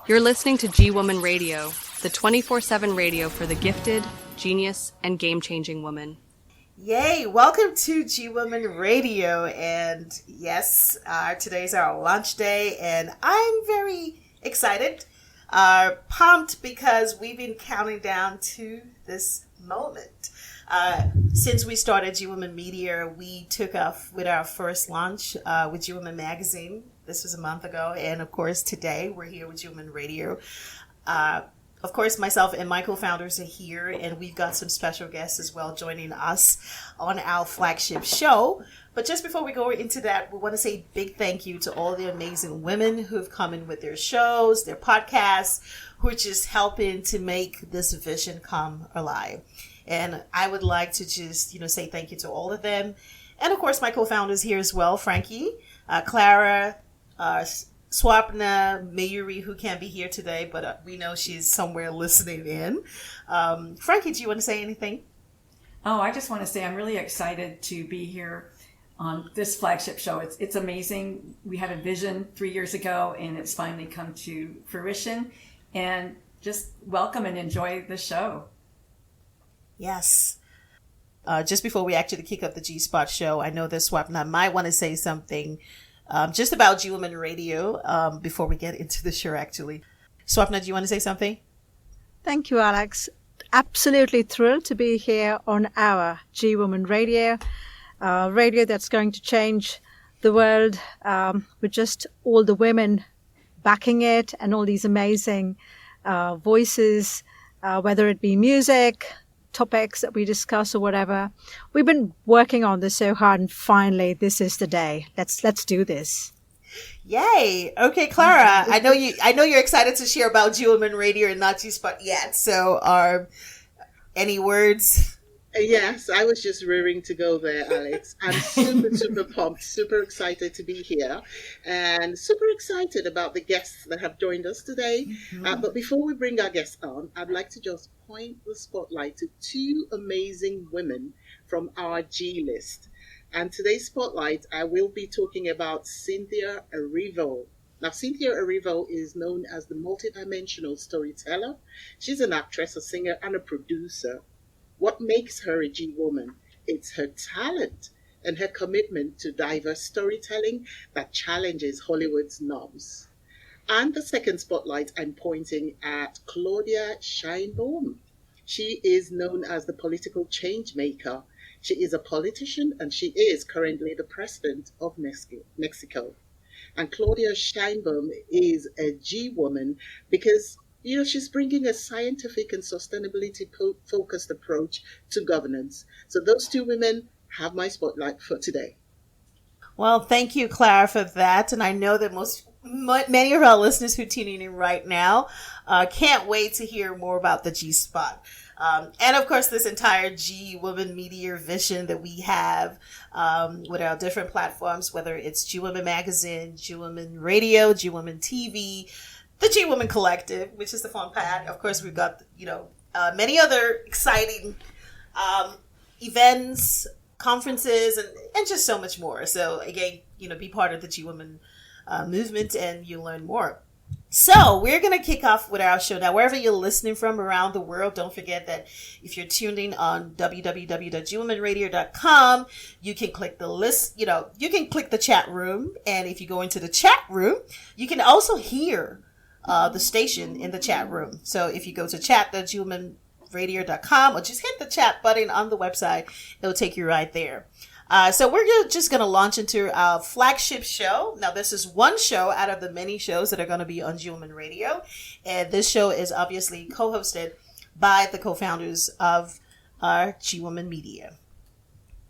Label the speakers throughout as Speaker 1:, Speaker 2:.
Speaker 1: You're listening to G-Woman Radio, the 24/7 radio for the gifted, genius, and game-changing woman.
Speaker 2: Yay! Welcome to G-Woman Radio, and yes, today's our launch day, and I'm very excited, pumped because we've been counting down to this moment. Since we started G-Woman Media, we took off with our first launch with G-Woman Magazine. This was a month ago, and of course today we're here with G-Woman Radio. Of course, myself and my co-founders are here, and we've got some special guests as well joining us on our flagship show. But just before we go into that, we want to say a big thank you to all the amazing women who have come in with their shows, their podcasts, who are just helping to make this vision come alive. And I would like to just, say thank you to all of them. And of course, my co-founders here as well, Frankie, Clara, Swapna, Mayuri, who can't be here today, but we know she's somewhere listening in. Frankie, do you want to say anything?
Speaker 3: Oh, I just want to say I'm really excited to be here on this flagship show. It's amazing. We had a vision 3 years ago, and it's finally come to fruition. And just welcome and enjoy the show.
Speaker 2: Yes. Just before we actually kick up the G-Spot show, I know that Swapna might want to say something just about G-Woman Radio before we get into the show, actually. Swapna, do you want to say something?
Speaker 4: Thank you, Alex. Absolutely thrilled to be here on our G-Woman Radio, radio that's going to change the world with just all the women backing it and all these amazing voices, whether it be music, topics that we discuss or whatever. We've been working on this so hard, and finally this is the day. Let's do this.
Speaker 2: Yay. Okay, Clara, I know you're excited to share about G-Woman Radio and not G-Spot yet. So any words?
Speaker 5: Yes, I was just rearing to go there, Alex. I'm super pumped, super excited to be here, and super excited about the guests that have joined us today. Mm-hmm. But before we bring our guests on, I'd like to just point the spotlight to two amazing women from our G list. And today's spotlight, I will be talking about Cynthia Erivo. Now, Cynthia Erivo is known as the multidimensional storyteller. She's an actress, a singer, and a producer. What makes her a G-Woman? It's her talent and her commitment to diverse storytelling that challenges Hollywood's norms. And the second spotlight, I'm pointing at Claudia Sheinbaum. She is known as the political change maker. She is a politician, and she is currently the president of Mexico. And Claudia Sheinbaum is a G-Woman because she's bringing a scientific and sustainability-focused approach to governance. So those two women have my spotlight for today.
Speaker 2: Well, thank you, Clara, for that. And I know that many of our listeners who are tuning in right now can't wait to hear more about the G-Spot. And of course, this entire G-Woman Media vision that we have with our different platforms, whether it's G-Woman Magazine, G-Woman Radio, G-Woman TV, the G-Woman Collective, which is the fun part. Of course, we've got, many other exciting events, conferences, and just so much more. So again, be part of the G-Woman movement and you'll learn more. So we're going to kick off with our show. Now, wherever you're listening from around the world, don't forget that if you're tuned in on www.gwomanradio.com, you can click the list, you can click the chat room. And if you go into the chat room, you can also hear the station in the chat room. So if you go to chat.gwomanradio.com or just hit the chat button on the website, it'll take you right there. So we're just going to launch into our flagship show. Now, this is one show out of the many shows that are going to be on G-Woman Radio. And this show is obviously co-hosted by the co-founders of our G-Woman Media.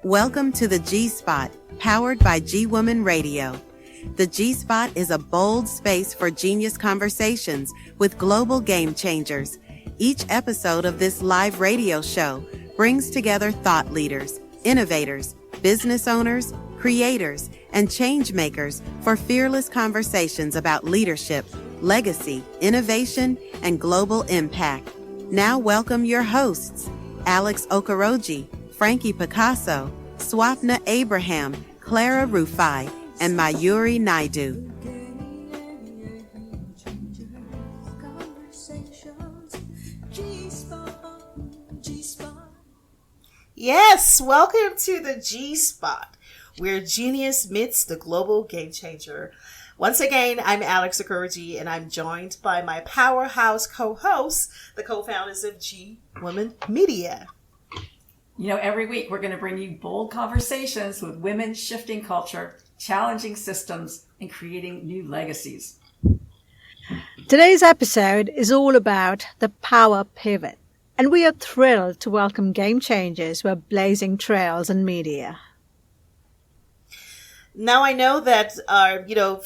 Speaker 6: Welcome to the G-Spot, powered by G-Woman Radio. The G-Spot is a bold space for genius conversations with global game changers. Each episode of this live radio show brings together thought leaders, innovators, business owners, creators, and change makers for fearless conversations about leadership, legacy, innovation, and global impact. Now welcome your hosts, Alex Okoroji, Frankie Picasso, Swapna Abraham, Clara Rufai, and Mayuri Naidu.
Speaker 7: conversations. G-Spot, G-Spot.
Speaker 2: Yes, welcome to the G-Spot, where genius meets the global game changer. Once again, I'm Alex Akurji, and I'm joined by my powerhouse co-hosts, the co-founders of G Women Media.
Speaker 3: You know, every week we're going to bring you bold conversations with women shifting culture, challenging systems, and creating new legacies.
Speaker 4: Today's episode is all about the power pivot, and we are thrilled to welcome game changers who are blazing trails in media.
Speaker 2: Now, I know that,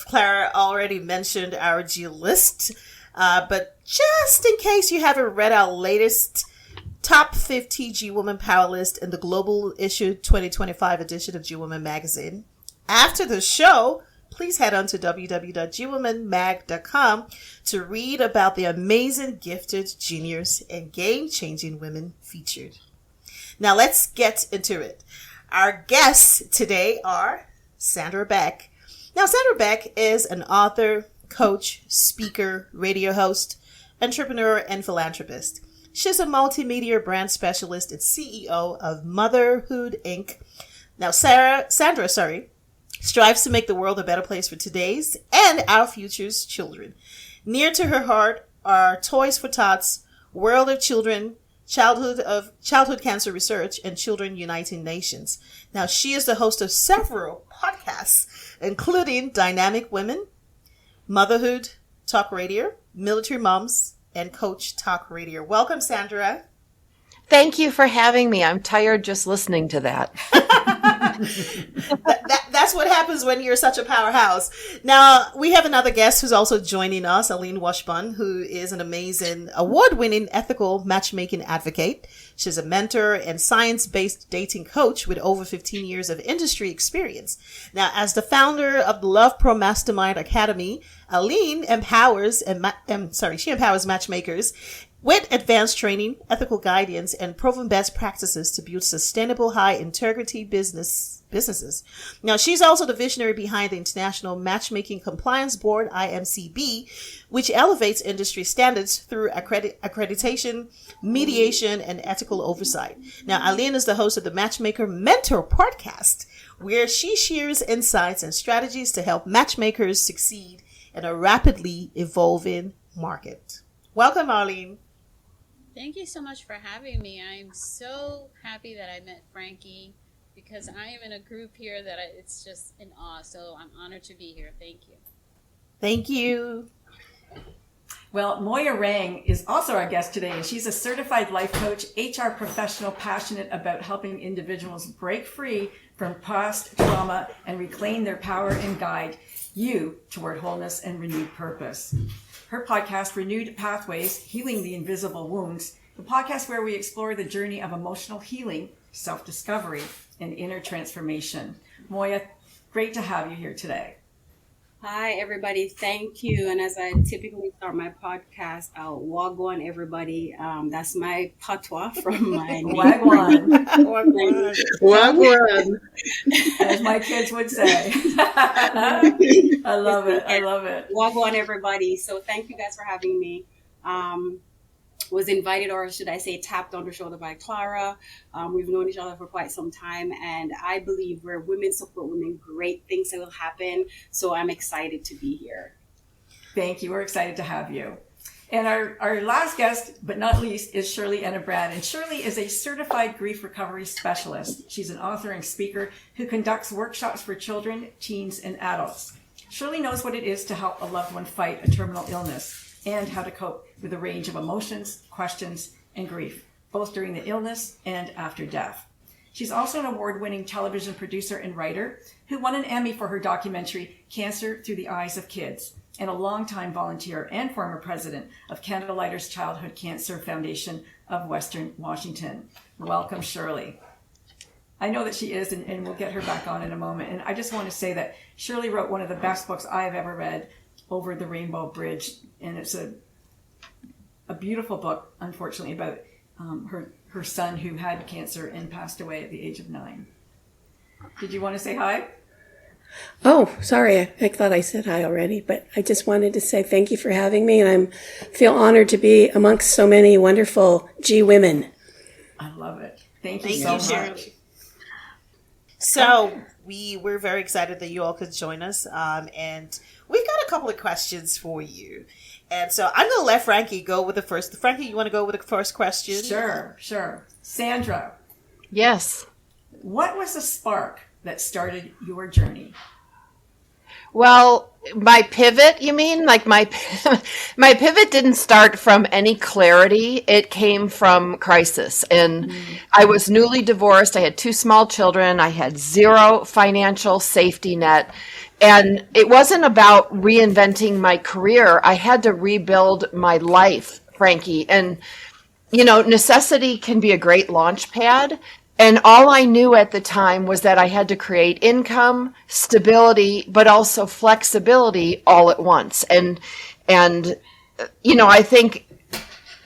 Speaker 2: Clara already mentioned our G list, but just in case you haven't read our latest Top 50 G-Woman Power List in the Global Issue 2025 edition of G-Woman Magazine, after the show, please head on to www.gwomanmag.com to read about the amazing, gifted, genius, and game-changing women featured. Now, let's get into it. Our guests today are Sandra Beck. Now, Sandra Beck is an author, coach, speaker, radio host, entrepreneur, and philanthropist. She's a multimedia brand specialist and CEO of Motherhood Inc. Now, Sandra strives to make the world a better place for today's and our future's children. Near to her heart are Toys for Tots, World of Children, Childhood Cancer Research, and Children Uniting Nations. Now, she is the host of several podcasts, including Dynamic Women, Motherhood Talk Radio, Military Moms, and Coach Talk Radio. Welcome, Sandra.
Speaker 8: Thank you for having me. I'm tired just listening to that.
Speaker 2: That's what happens when you're such a powerhouse. Now, we have another guest who's also joining us, Arlene Washburn, who is an amazing, award-winning ethical matchmaking advocate. She's a mentor and science-based dating coach with over 15 years of industry experience. Now, as the founder of the Love Pro Mastermind Academy, Arlene empowers matchmakers with advanced training, ethical guidance, and proven best practices to build sustainable, high-integrity businesses. Now, she's also the visionary behind the International Matchmaking Compliance Board, IMCB, which elevates industry standards through accreditation, mediation, and ethical oversight. Now, Arlene is the host of the Matchmaker Mentor podcast, where she shares insights and strategies to help matchmakers succeed in a rapidly evolving market. Welcome, Arlene.
Speaker 9: Thank you so much for having me. I'm so happy that I met Frankie because I am in a group here that it's just in awe. So I'm honored to be here. Thank you.
Speaker 2: Thank you.
Speaker 3: Well, Moya Rang is also our guest today, and she's a certified life coach, HR professional passionate about helping individuals break free from past trauma and reclaim their power and guide you toward wholeness and renewed purpose. Her podcast, Renewed Pathways, Healing the Invisible Wounds, the podcast where we explore the journey of emotional healing, self-discovery, and inner transformation. Moya, great to have you here today.
Speaker 10: Hi, everybody. Thank you. And as I typically start my podcast, I'll wagwan everybody. That's my patois from my
Speaker 3: Wagwan.
Speaker 5: Wagwan.
Speaker 3: As my kids would say. I love it. I love it.
Speaker 10: Wagwan everybody. So thank you guys for having me. Was invited, or should I say tapped on the shoulder by Clara. We've known each other for quite some time, and I believe where women support women, great things will happen. So I'm excited to be here.
Speaker 3: Thank you. We're excited to have you. And our last guest, but not least, is Shirley Enebrad. And Shirley is a certified grief recovery specialist. She's an author and speaker who conducts workshops for children, teens, and adults. Shirley knows what it is to help a loved one fight a terminal illness and how to cope with a range of emotions, questions, and grief, both during the illness and after death. She's also an award-winning television producer and writer who won an Emmy for her documentary, Cancer Through the Eyes of Kids, and a longtime volunteer and former president of Candlelighters Childhood Cancer Foundation of Western Washington. Welcome, Shirley. I know that she is, and we'll get her back on in a moment. And I just want to say that Shirley wrote one of the best books I have ever read, Over the Rainbow Bridge, and it's a beautiful book, unfortunately, about her son who had cancer and passed away at the age of 9. Did you want to say hi?
Speaker 11: Oh, sorry. I thought I said hi already, but I just wanted to say thank you for having me, and I feel honored to be amongst so many wonderful G women.
Speaker 3: I love it. Thank you
Speaker 2: Thank
Speaker 3: so
Speaker 2: you,
Speaker 3: much.
Speaker 2: Shirley. So we're very excited that you all could join us, and we've got a couple of questions for you. And so I'm going to let Frankie go with the first. Frankie, you want to go with the first question?
Speaker 3: Sure. Sandra,
Speaker 8: Yes.
Speaker 3: what was the spark that started your journey?
Speaker 8: Well, my pivot, you mean? Like my my pivot didn't start from any clarity. It came from crisis. And I was newly divorced. I had two small children. I had zero financial safety net. And it wasn't about reinventing my career. I had to rebuild my life, Frankie. And necessity can be a great launch pad. And all I knew at the time was that I had to create income, stability, but also flexibility all at once. And I think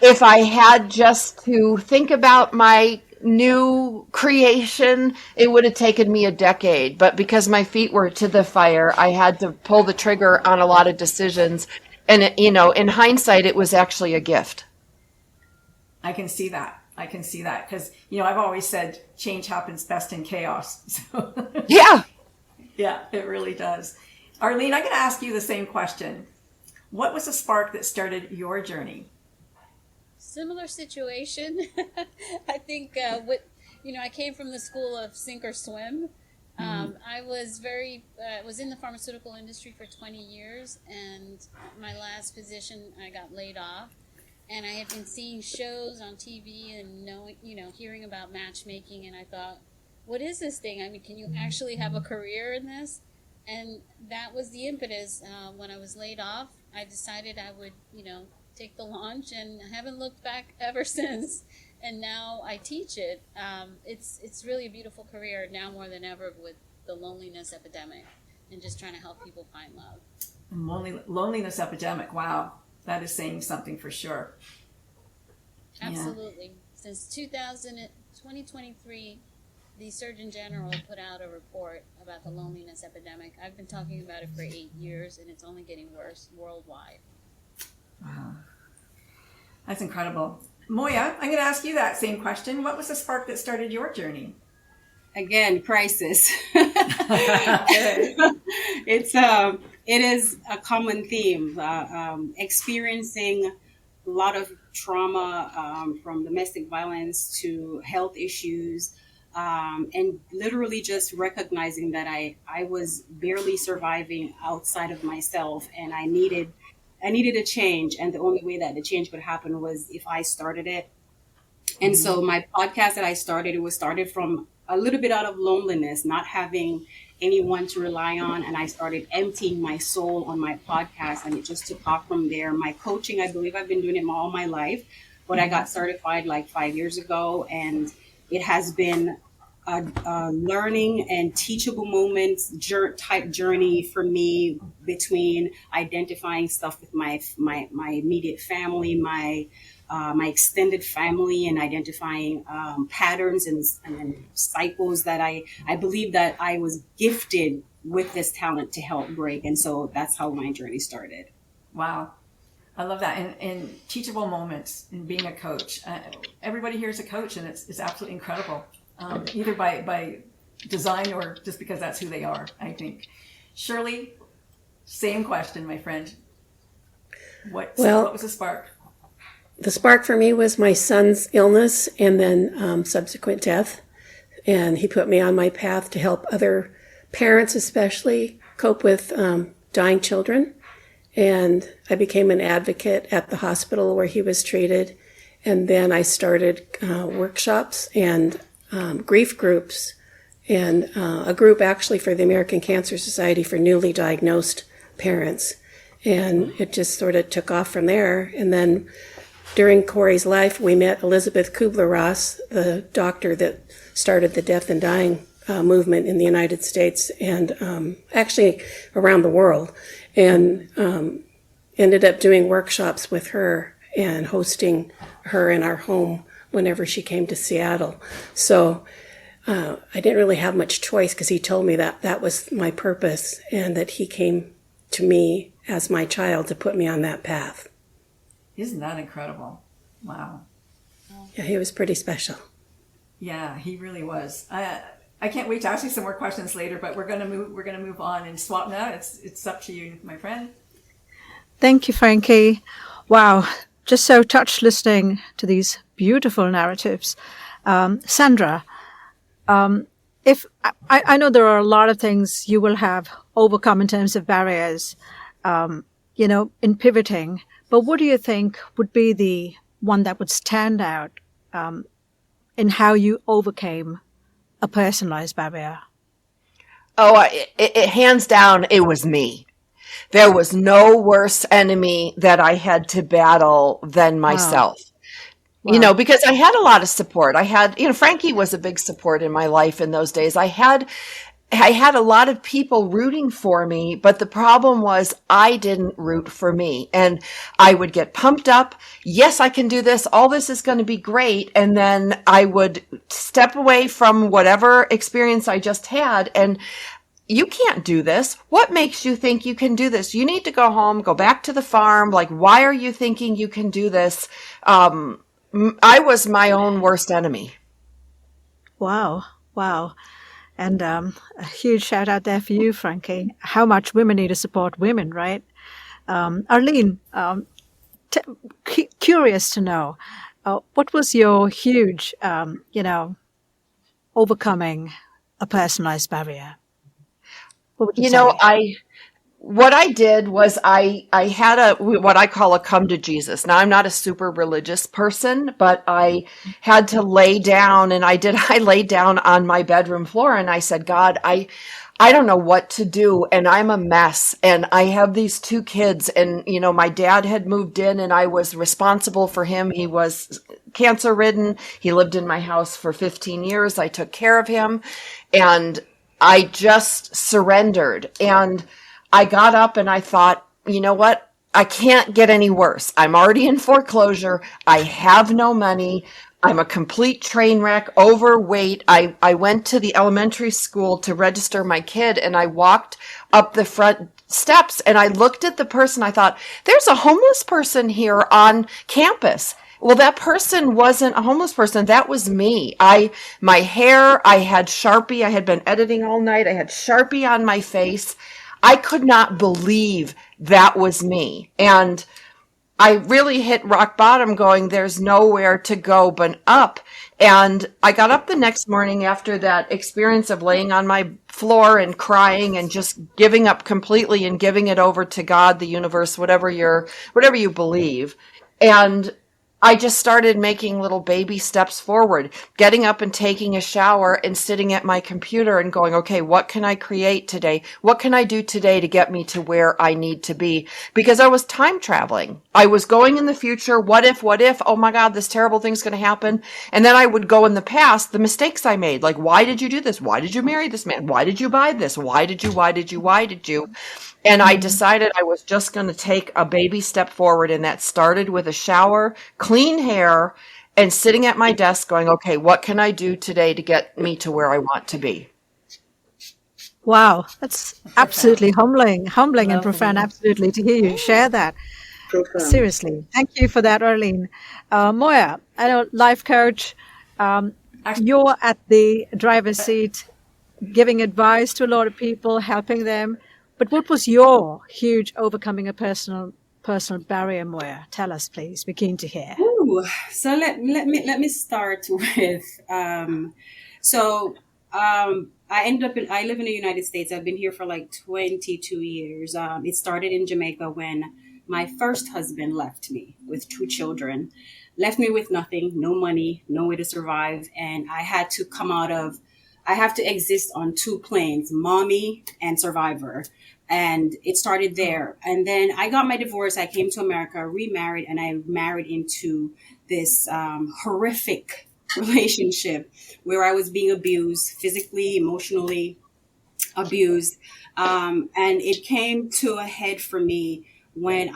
Speaker 8: if I had just to think about my new creation, it would have taken me a decade. But because my feet were to the fire, I had to pull the trigger on a lot of decisions. And, in hindsight, it was actually a gift.
Speaker 3: I can see that because, I've always said change happens best in chaos. So
Speaker 8: Yeah.
Speaker 3: yeah, it really does. Arlene, I'm going to ask you the same question. What was the spark that started your journey?
Speaker 9: Similar situation. I think I came from the school of sink or swim. I was was in the pharmaceutical industry for 20 years, and my last position I got laid off. And I had been seeing shows on TV and hearing about matchmaking, and I thought, what is this thing? I mean, can you actually have a career in this? And that was the impetus. When I was laid off, I decided I would, take the launch, and I haven't looked back ever since. And now I teach it. It's really a beautiful career now more than ever with the loneliness epidemic and just trying to help people find love.
Speaker 3: Loneliness epidemic. Wow. That is saying something for sure.
Speaker 9: Absolutely. Yeah. Since 2023, the Surgeon General put out a report about the loneliness epidemic. I've been talking about it for 8 years, and it's only getting worse worldwide.
Speaker 3: Wow. That's incredible. Moya, I'm going to ask you that same question. What was the spark that started your journey?
Speaker 10: Again, crisis. It is a common theme. Experiencing a lot of trauma from domestic violence to health issues, and literally just recognizing that I was barely surviving outside of myself, and I needed a change, and the only way that the change could happen was if I started it. And so my podcast that I started, it was started from a little bit out of loneliness, not having anyone to rely on. And I started emptying my soul on my podcast, and it just took off from there. My coaching, I believe I've been doing it all my life, but I got certified like 5 years ago, and it has been a learning and teachable moments type journey for me, between identifying stuff with my immediate family, my extended family, and identifying patterns and cycles that I believe that I was gifted with this talent to help break. And so that's how my journey started.
Speaker 3: Wow. I love that. And teachable moments in being a coach. Everybody here is a coach, and it's absolutely incredible. Either by design or just because that's who they are, I think. Shirley, same question, my friend. What was the spark?
Speaker 11: The spark for me was my son's illness and then subsequent death. And he put me on my path to help other parents especially cope with dying children. And I became an advocate at the hospital where he was treated. And then I started workshops and grief groups, and a group actually for the American Cancer Society for newly diagnosed parents. And it just sort of took off from there. And then during Corey's life, we met Elizabeth Kubler-Ross, the doctor that started the death and dying movement in the United States and actually around the world, and ended up doing workshops with her and hosting her in our home whenever she came to Seattle. So I didn't really have much choice because he told me that that was my purpose and that he came to me as my child to put me on that path.
Speaker 3: Isn't that incredible? Wow.
Speaker 11: Yeah, he was pretty special.
Speaker 3: Yeah, he really was. I can't wait to ask you some more questions later, but we're gonna move on and swap now. It's up to you, my friend.
Speaker 4: Thank you, Frankie. Wow, just so touched listening to these beautiful narratives. Sandra, if I know there are a lot of things you will have overcome in terms of barriers, in pivoting, but what do you think would be the one that would stand out in how you overcame a personalized barrier?
Speaker 8: Oh, it hands down, it was me. There was no worse enemy that I had to battle than myself.
Speaker 4: Wow.
Speaker 8: Because I had a lot of support. I had, Frankie was a big support in my life in those days. I had a lot of people rooting for me, but the problem was I didn't root for me. And I would get pumped up. Yes, I can do this. All this is going to be great. And then I would step away from whatever experience I just had. And you can't do this. What makes you think you can do this? You need to go home, go back to the farm. Like, why are you thinking you can do this? I was my own worst enemy.
Speaker 4: Wow. And a huge shout out there for you, Frankie. How much women need to support women, right? Arlene, curious to know, what was your huge, overcoming a personalized barrier? What would you say?
Speaker 8: What I did was I had what I call a come to Jesus. Now, I'm not a super religious person, but I had to lay down, and I laid down on my bedroom floor and I said, God, I don't know what to do, and I'm a mess, and I have these two kids, and my dad had moved in and I was responsible for him. He was cancer ridden. He lived in my house for 15 years. I took care of him, and I just surrendered. And I got up and I thought, you know what? I can't get any worse. I'm already in foreclosure. I have no money. I'm a complete train wreck, overweight. I went to the elementary school to register my kid, and I walked up the front steps and I looked at the person. I thought, there's a homeless person here on campus. Well, that person wasn't a homeless person. That was me. My hair, I had Sharpie. I had been editing all night. I had Sharpie on my face. I could not believe that was me. And I really hit rock bottom going, there's nowhere to go but up. And I got up the next morning after that experience of laying on my floor and crying and just giving up completely and giving it over to God, the universe, whatever you believe. And I just started making little baby steps forward, getting up and taking a shower and sitting at my computer and going, okay, what can I create today? What can I do today to get me to where I need to be? Because I was time traveling. I was going in the future. What if, oh my God, this terrible thing's going to happen. And then I would go in the past, the mistakes I made. Like, why did you do this? Why did you marry this man? Why did you buy this? Why did you? And I decided I was just going to take a baby step forward. And that started with a shower, clean hair, and sitting at my desk going, okay, what can I do today to get me to where I want to be?
Speaker 4: Wow, that's absolutely humbling and profound, absolutely, to hear you share that.
Speaker 5: Profound.
Speaker 4: Seriously. Thank you for that, Arlene. Moya, I know, life coach, you're at the driver's seat, giving advice to a lot of people, helping them. But what was your huge overcoming a personal barrier, Moya? Tell us, please. We're keen to hear.
Speaker 10: Ooh, so let me start with I live in the United States. I've been here for like 22 years. It started in Jamaica when my first husband left me with 2 children, left me with nothing, no money, no way to survive, and I have to exist on 2 planes, mommy and survivor. And it started there. And then I got my divorce. I came to America, remarried, and I married into this horrific relationship where I was being abused, physically, emotionally abused. And it came to a head for me when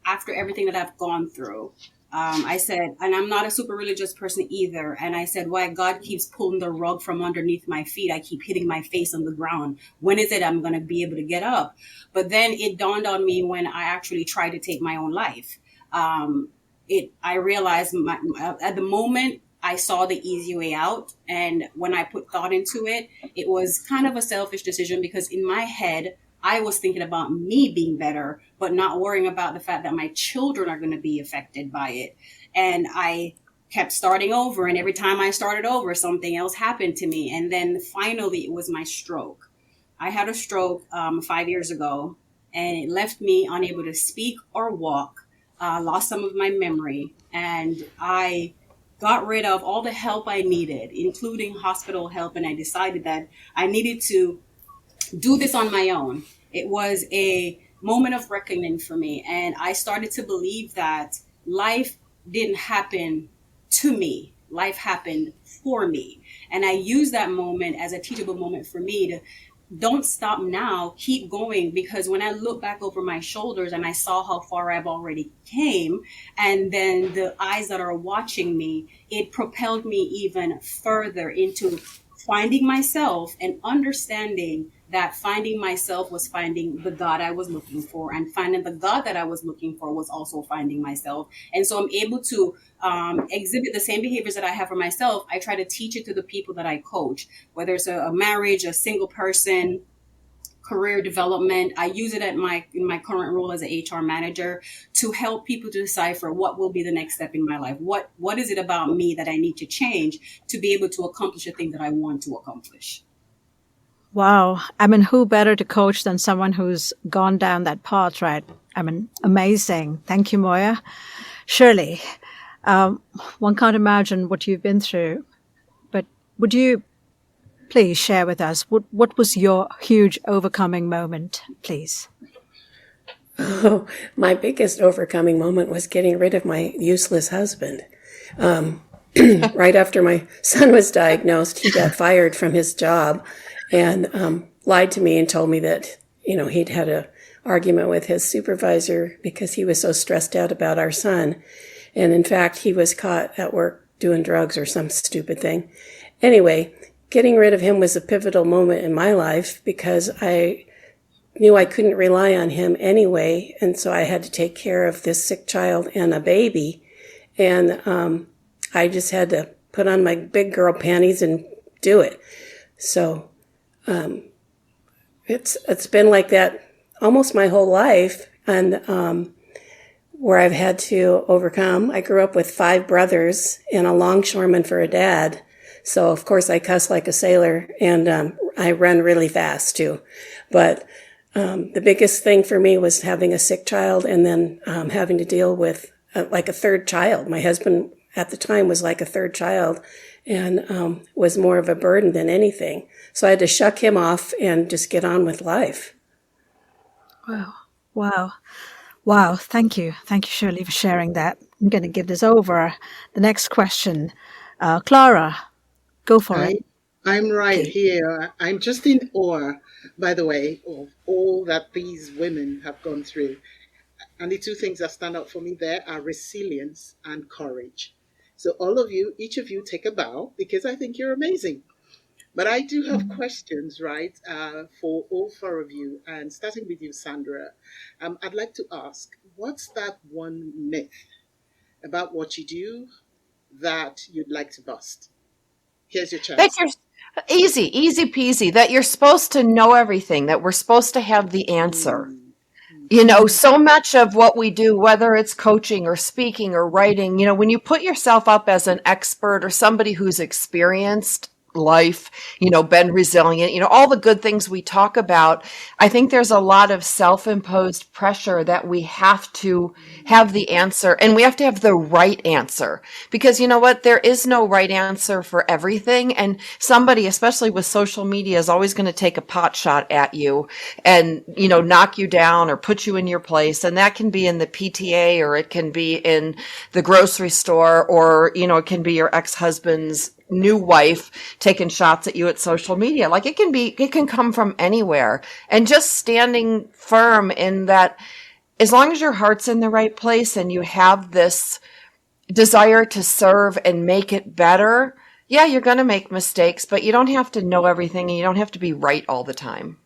Speaker 10: after everything that I've gone through, I said, and I'm not a super religious person either. And I said, why God keeps pulling the rug from underneath my feet. I keep hitting my face on the ground. When is it I'm going to be able to get up? But then it dawned on me when I actually tried to take my own life. I realized at the moment I saw the easy way out. And when I put thought into it, it was kind of a selfish decision because in my head, I was thinking about me being better, but not worrying about the fact that my children are going to be affected by it. And I kept starting over. And every time I started over, something else happened to me. And then finally, it was my stroke. I had a stroke 5 years ago, and it left me unable to speak or walk, lost some of my memory. And I got rid of all the help I needed, including hospital help. And I decided that I needed to do this on my own. It was a moment of reckoning for me. And I started to believe that life didn't happen to me. Life happened for me. And I used that moment as a teachable moment for me to don't stop now, keep going. Because when I look back over my shoulders and I saw how far I've already came, and then the eyes that are watching me, it propelled me even further into finding myself and understanding that finding myself was finding the God I was looking for, and finding the God that I was looking for was also finding myself. And so I'm able to exhibit the same behaviors that I have for myself. I try to teach it to the people that I coach, whether it's a marriage, a single person, career development. I use it in my current role as an HR manager to help people to decipher what will be the next step in my life. What is it about me that I need to change to be able to accomplish the thing that I want to accomplish?
Speaker 4: Wow. I mean, who better to coach than someone who's gone down that path, right? I mean, amazing. Thank you, Moya. Shirley, one can't imagine what you've been through, but would you please share with us what was your huge overcoming moment, please?
Speaker 11: Oh, my biggest overcoming moment was getting rid of my useless husband. Right after my son was diagnosed, he got fired from his job and lied to me and told me that, he'd had an argument with his supervisor because he was so stressed out about our son. And in fact, he was caught at work doing drugs or some stupid thing. Anyway, getting rid of him was a pivotal moment in my life because I knew I couldn't rely on him anyway. And so I had to take care of this sick child and a baby. And I just had to put on my big girl panties and do it. So it's been like that almost my whole life, and where I've had to overcome. I grew up with 5 brothers and a longshoreman for a dad. So of course I cuss like a sailor, and I run really fast too. But the biggest thing for me was having a sick child, and then having to deal with like a third child. My husband at the time was like a third child, and was more of a burden than anything. So I had to shuck him off and just get on with life.
Speaker 4: Wow. Thank you, Shirley, for sharing that. I'm going to give this over. The next question, Clara, go for it.
Speaker 5: I'm right here. I'm just in awe, by the way, of all that these women have gone through. And the 2 things that stand out for me there are resilience and courage. So all of you, each of you, take a bow, because I think you're amazing. But I do have questions, right, for all 4 of you. And starting with you, Sandra, I'd like to ask, what's that one myth about what you do that you'd like to bust? Here's your chance.
Speaker 8: That you're easy peasy, that you're supposed to know everything, that we're supposed to have the answer. So much of what we do, whether it's coaching or speaking or writing, when you put yourself up as an expert or somebody who's experienced life, been resilient, all the good things we talk about, I think there's a lot of self-imposed pressure that we have to have the answer, and we have to have the right answer, because you know what? There is no right answer for everything. And somebody, especially with social media, is always going to take a pot shot at you and, knock you down or put you in your place. And that can be in the PTA, or it can be in the grocery store, or, it can be your ex-husband's new wife taking shots at you at social media. Like it can come from anywhere. And just standing firm in that as long as your heart's in the right place and you have this desire to serve and make it better, yeah, you're going to make mistakes, but you don't have to know everything and you don't have to be right all the time.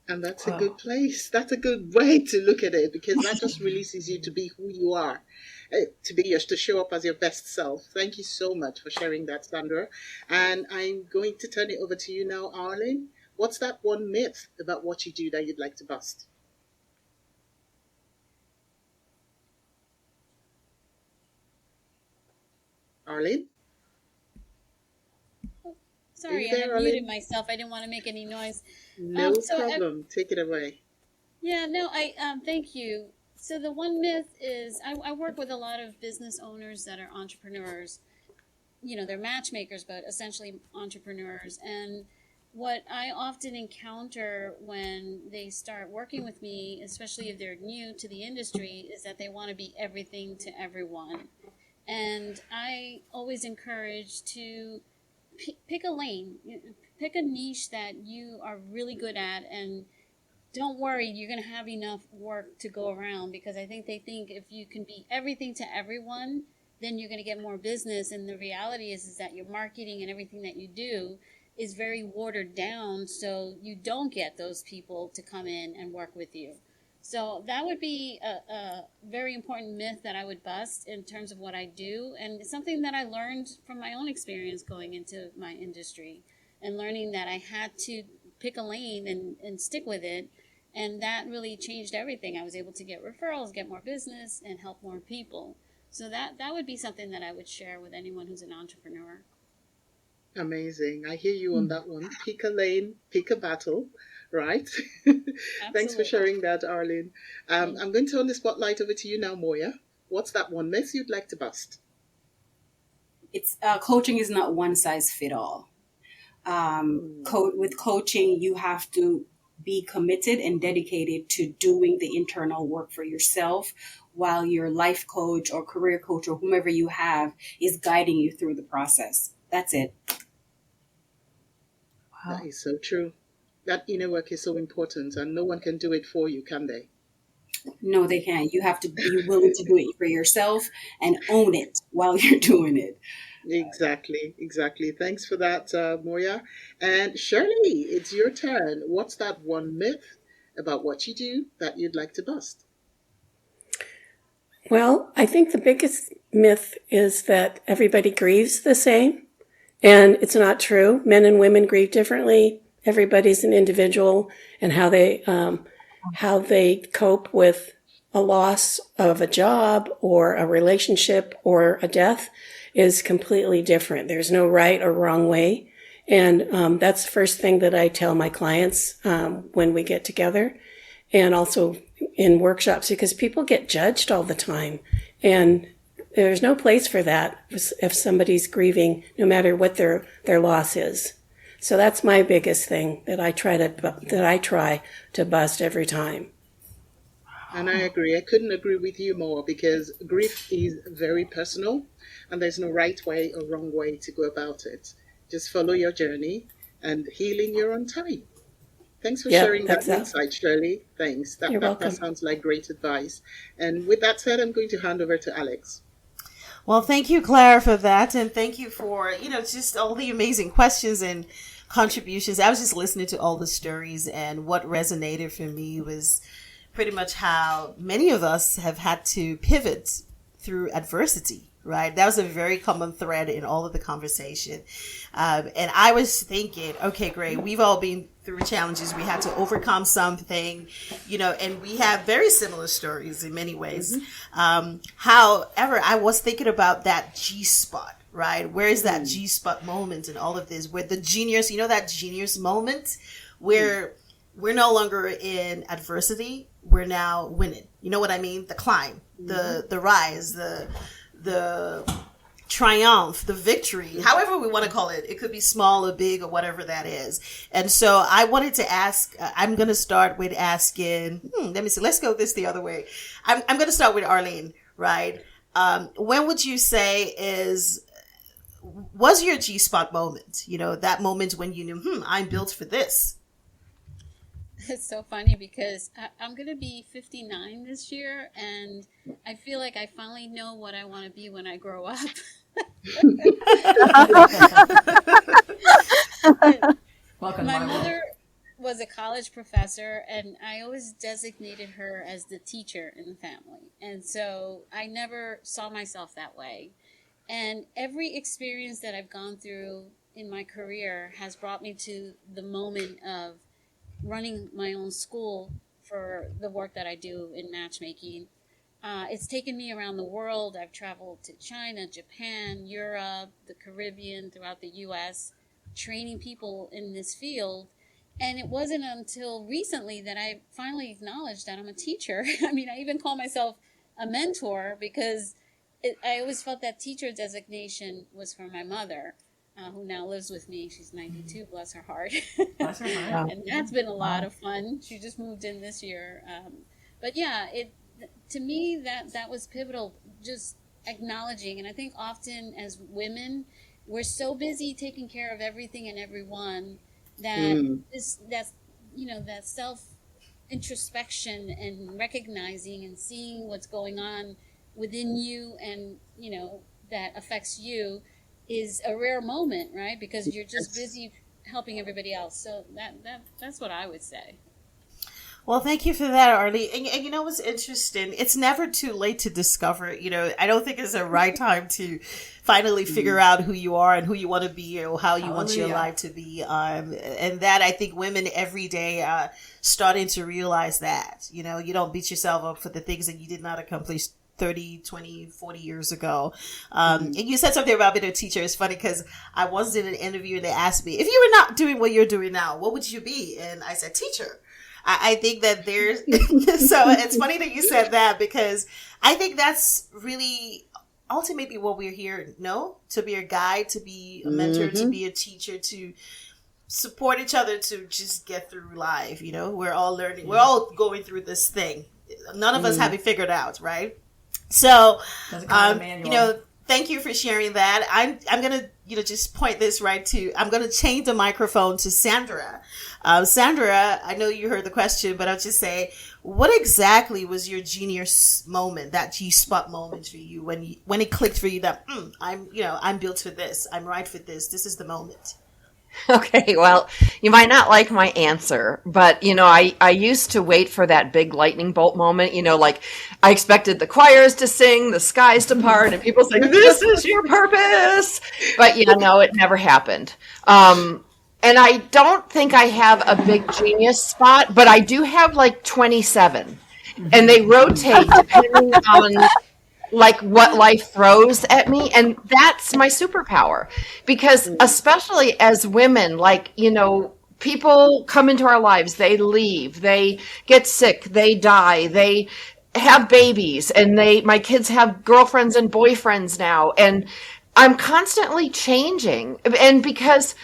Speaker 5: And that's a good place. That's a good way to look at it, because that just releases you to be who you are, to show up as your best self. Thank you so much for sharing that, Sandra. And I'm going to turn it over to you now, Arlene. What's that one myth about what you do that you'd like to bust? Arlene?
Speaker 9: Sorry, I
Speaker 5: there,
Speaker 9: had
Speaker 5: Arlene?
Speaker 9: muted myself. I didn't want to make any noise.
Speaker 5: No
Speaker 9: So
Speaker 5: problem. Take it away.
Speaker 9: Yeah, no, thank you. So the one myth is I work with a lot of business owners that are entrepreneurs. You know, they're matchmakers, but essentially entrepreneurs. And what I often encounter when they start working with me, especially if they're new to the industry, is that they want to be everything to everyone. And I always encourage to pick a lane, pick a niche that you are really good at, and don't worry, you're going to have enough work to go around, because I think they think if you can be everything to everyone, then you're going to get more business. And the reality is that your marketing and everything that you do is very watered down, so you don't get those people to come in and work with you. So that would be a very important myth that I would bust in terms of what I do. And it's something that I learned from my own experience going into my industry, and learning that I had to pick a lane and stick with it. And that really changed everything. I was able to get referrals, get more business, and help more people. So that would be something that I would share with anyone who's an entrepreneur.
Speaker 5: Amazing. I hear you on that one. Pick a lane, pick a battle, right? Thanks for sharing that, Arlene. I'm going to turn the spotlight over to you now, Moya. What's that one myth you'd like to bust?
Speaker 10: It's coaching is not one size fit all. With coaching, you have to be committed and dedicated to doing the internal work for yourself, while your life coach or career coach or whomever you have is guiding you through the process. That's it.
Speaker 5: Wow. That is so true. That inner work is so important, and no one can do it for you, can they?
Speaker 10: No, they can't. You have to be willing to do it for yourself and own it while you're doing it.
Speaker 5: Exactly. Thanks for that, Moya. And Shirley, it's your turn. What's that one myth about what you do that you'd like to bust?
Speaker 11: Well, I think the biggest myth is that everybody grieves the same, and it's not true. Men and women grieve differently. Everybody's an individual, and how they cope with a loss of a job or a relationship or a death is completely different. There's no right or wrong way. And that's the first thing that I tell my clients when we get together, and also in workshops, because people get judged all the time. And there's no place for that if somebody's grieving, no matter what their loss is. So that's my biggest thing that I try to bust every time.
Speaker 5: And I agree. I couldn't agree with you more, because grief is very personal, and there's no right way or wrong way to go about it. Just follow your journey and heal in your own time. Thanks for sharing that insight, Shirley. Thanks.
Speaker 11: You're welcome.
Speaker 5: That sounds like great advice. And with that said, I'm going to hand over to Alex.
Speaker 2: Well, thank you, Claire, for that. And thank you for, just all the amazing questions and contributions. I was just listening to all the stories, and what resonated for me was pretty much how many of us have had to pivot through adversity, right? That was a very common thread in all of the conversation. And I was thinking, okay, great. We've all been through challenges. We had to overcome something, and we have very similar stories in many ways. However, I was thinking about that G spot, right? Where is that G spot moment in all of this, where the genius, that genius moment where we're no longer in adversity, we're now winning. You know what I mean? The climb, the rise, the triumph, the victory, however we want to call it. It could be small or big or whatever that is. And so I wanted to ask, I'm going to start with asking, let me see, let's go this the other way. I'm going to start with Arlene, right? When would you say was your G-spot moment? That moment when you knew, I'm built for this.
Speaker 9: It's so funny because I'm going to be 59 this year, and I feel like I finally know what I want to be when I grow up.
Speaker 3: Welcome,
Speaker 9: My
Speaker 3: my
Speaker 9: mother was a college professor, and I always designated her as the teacher in the family. And so I never saw myself that way. And every experience that I've gone through in my career has brought me to the moment of running my own school for the work that I do in matchmaking. It's taken me around the world. I've traveled to China, Japan, Europe, the Caribbean, throughout the U.S., training people in this field. And it wasn't until recently that I finally acknowledged that I'm a teacher. I mean, I even call myself a mentor because I always felt that teacher designation was for my mother, who now lives with me. She's 92, bless her heart.
Speaker 3: Bless her heart.
Speaker 9: And that's been a lot of fun. She just moved in this year. But yeah, to me, that was pivotal, just acknowledging. And I think often as women, we're so busy taking care of everything and everyone that that self introspection and recognizing and seeing what's going on within you and that affects you is a rare moment, right? Because you're just busy helping everybody else. So that's what I would say.
Speaker 2: Well, thank you for that, Arlene. And you know what's interesting? It's never too late to discover it. I don't think it's the right time to finally figure out who you are and who you want to be or how you want your life to be. And that I think women every day are starting to realize that. You don't beat yourself up for the things that you did not accomplish 30, 20, 40 years ago. And you said something about being a teacher. It's funny because I was in an interview and they asked me, if you were not doing what you're doing now, what would you be? And I said, teacher. I think that there's, so it's funny that you said that because I think that's really ultimately what we're here, to be a guide, to be a mentor, to be a teacher, to support each other, to just get through life. We're all learning, we're all going through this thing. None of us have it figured out, right? So, thank you for sharing that. I'm going to, just point this right to, I'm going to change the microphone to Sandra. Sandra, I know you heard the question, but I'll just say, what exactly was your genius moment, that G-spot moment for you when it clicked for you that, I'm built for this. I'm right for this. This is the moment.
Speaker 8: Okay, well, you might not like my answer, but, I used to wait for that big lightning bolt moment, like I expected the choirs to sing, the skies to part, and people saying, this is your purpose. But, no, it never happened. And I don't think I have a big genius spot, but I do have like 27, and they rotate depending on what life throws at me. And that's my superpower, because especially as women, people come into our lives, they leave, they get sick, they die, they have babies, and my kids have girlfriends and boyfriends now. And I'm constantly changing. And because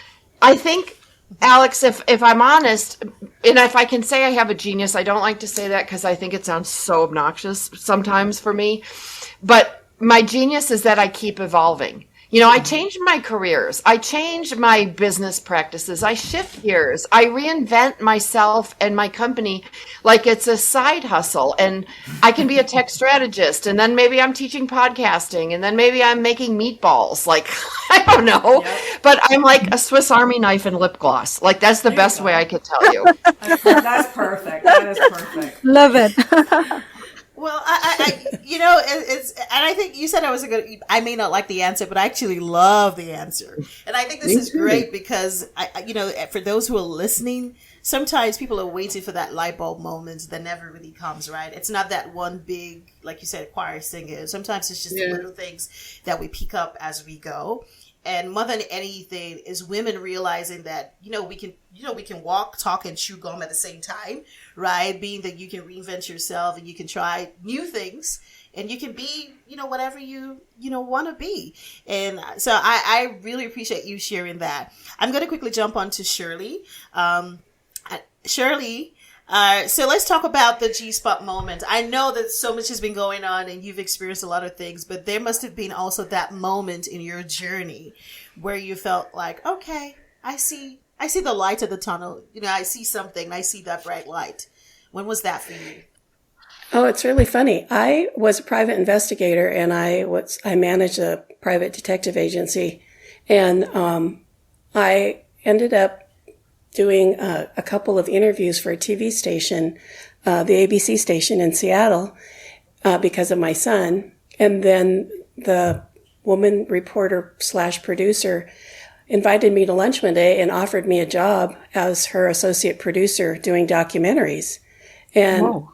Speaker 8: I think, Alex, if I'm honest, and if I can say I have a genius, I don't like to say that because I think it sounds so obnoxious sometimes for me. But my genius is that I keep evolving. I change my careers. I change my business practices. I shift gears. I reinvent myself and my company like it's a side hustle. And I can be a tech strategist. And then maybe I'm teaching podcasting. And then maybe I'm making meatballs. I don't know. Yep. But I'm like a Swiss Army knife and lip gloss. That's the best way I could tell you.
Speaker 3: That's perfect. That is perfect.
Speaker 4: Love it.
Speaker 2: Well, it's, and I think you said I may not like the answer, but I actually love the answer. And I think this is great because for those who are listening, sometimes people are waiting for that light bulb moment that never really comes, right? It's not that one big, like you said, choir singer. Sometimes it's just the little things that we pick up as we go. And more than anything is women realizing that, we can walk, talk, and chew gum at the same time, right? Being that you can reinvent yourself and you can try new things and you can be, whatever you want to be. And so I really appreciate you sharing that. I'm going to quickly jump on to Shirley. Shirley, so let's talk about the G-spot moment. I know that so much has been going on and you've experienced a lot of things, but there must have been also that moment in your journey where you felt like, okay, I see I see the light of the tunnel. I see something, and I see that bright light. When was that for you?
Speaker 11: Oh, it's really funny. I was a private investigator, and I managed a private detective agency, and I ended up doing a couple of interviews for a TV station, the ABC station in Seattle, because of my son. And then the woman reporter / producer invited me to lunch one day and offered me a job as her associate producer doing documentaries. And
Speaker 8: Whoa.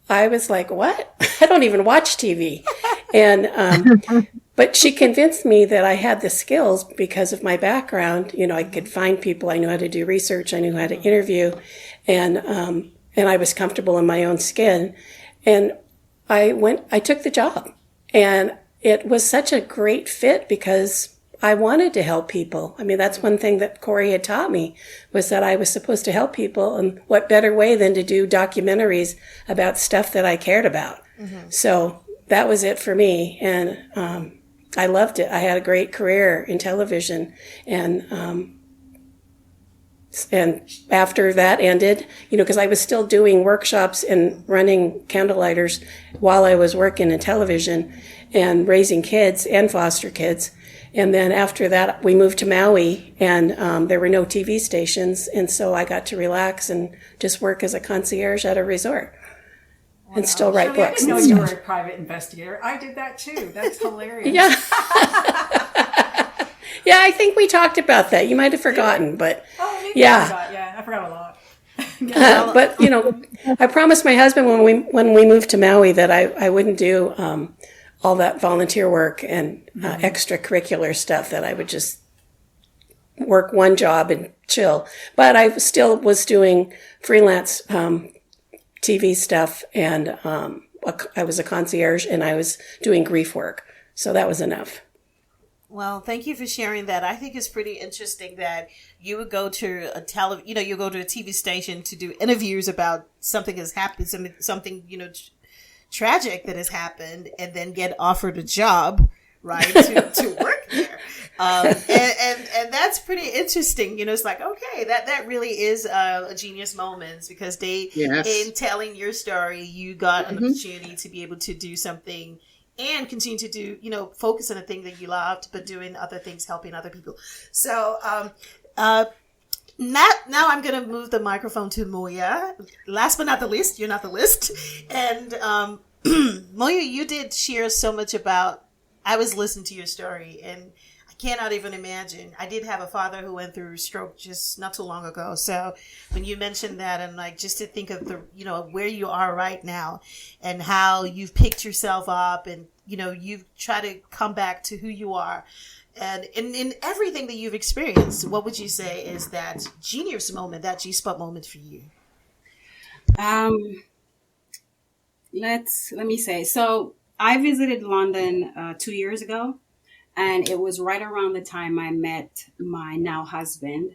Speaker 11: I was like, what? I don't even watch TV. And, but she convinced me that I had the skills because of my background. I could find people. I knew how to do research. I knew how to interview, and I was comfortable in my own skin. And I took the job, and it was such a great fit because I wanted to help people. I mean, that's one thing that Corey had taught me, was that I was supposed to help people. And what better way than to do documentaries about stuff that I cared about? Mm-hmm. So that was it for me. And I loved it. I had a great career in television. And after that ended, because I was still doing workshops and running candlelighters while I was working in television and raising kids and foster kids. And then after that, we moved to Maui, and there were no TV stations. And so I got to relax and just work as a concierge at a resort. Wow. And still write
Speaker 3: Shirley,
Speaker 11: books.
Speaker 3: I didn't know you were a private investigator. I did that too. That's hilarious.
Speaker 11: Yeah. Yeah, I think we talked about that. You might have forgotten, but
Speaker 3: yeah. I forgot a lot.
Speaker 11: But I promised my husband when we moved to Maui that I wouldn't do all that volunteer work and extracurricular stuff, that I would just work one job and chill. But I still was doing freelance TV stuff, and I was a concierge, and I was doing grief work. So that was enough.
Speaker 2: Well, thank you for sharing that. I think it's pretty interesting that you would go to you go to a TV station to do interviews about something has happened, something tragic that has happened, and then get offered a job, right, to work there. And that's pretty interesting. It's like, okay, that really is a genius moment, because in telling your story, you got an opportunity to be able to do something and continue to do, focus on a thing that you loved, but doing other things, helping other people. So, now I'm going to move the microphone to Moya. Last but not the least, you're not the list. And Moya, you did share so much about, I was listening to your story, and I cannot even imagine. I did have a father who went through stroke just not too long ago. So when you mentioned that, and like just to think of the, where you are right now and how you've picked yourself up, and, you've tried to come back to who you are. And in everything that you've experienced, what would you say is that genius moment, that G-spot moment for you?
Speaker 10: Let me say. So I visited London 2 years ago, and it was right around the time I met my now husband.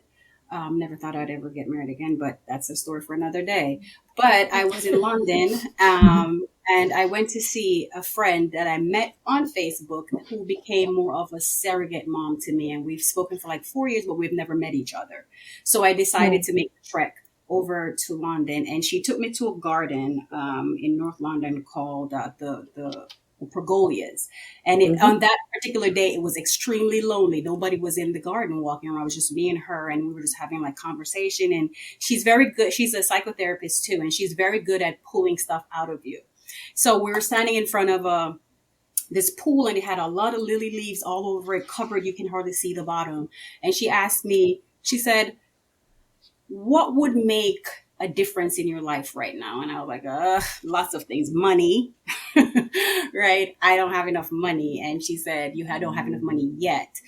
Speaker 10: Never thought I'd ever get married again, but that's a story for another day. But I was in London, and I went to see a friend that I met on Facebook, who became more of a surrogate mom to me. And we've spoken for like 4 years, but we've never met each other. So I decided to make the trek over to London, and she took me to a garden in North London called the Pergolias. And on that particular day, it was extremely lonely. Nobody was in the garden walking around. It was just me and her, and we were just having like conversation. And she's very good. She's a psychotherapist too, and she's very good at pulling stuff out of you. So we were standing in front of this pool, and it had a lot of lily leaves all over it, covered. You can hardly see the bottom. And she asked me, she said, what would make a difference in your life right now? And I was like, lots of things. Money, right? I don't have enough money. And she said, don't have enough money yet.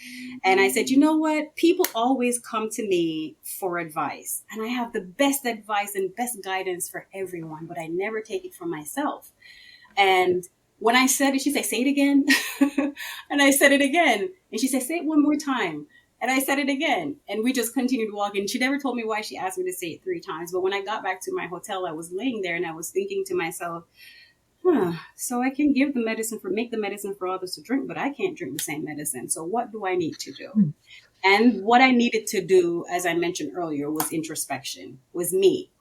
Speaker 10: And I said, you know what? People always come to me for advice, and I have the best advice and best guidance for everyone, but I never take it from myself. And when I said it, she said, say it again. And I said it again. And she said, say it one more time. And I said it again, and we just continued walking. She never told me why she asked me to say it 3 times. But when I got back to my hotel, I was laying there, and I was thinking to myself, so I can make the medicine for others to drink, but I can't drink the same medicine. So what do I need to do? And what I needed to do, as I mentioned earlier, was introspection, was me.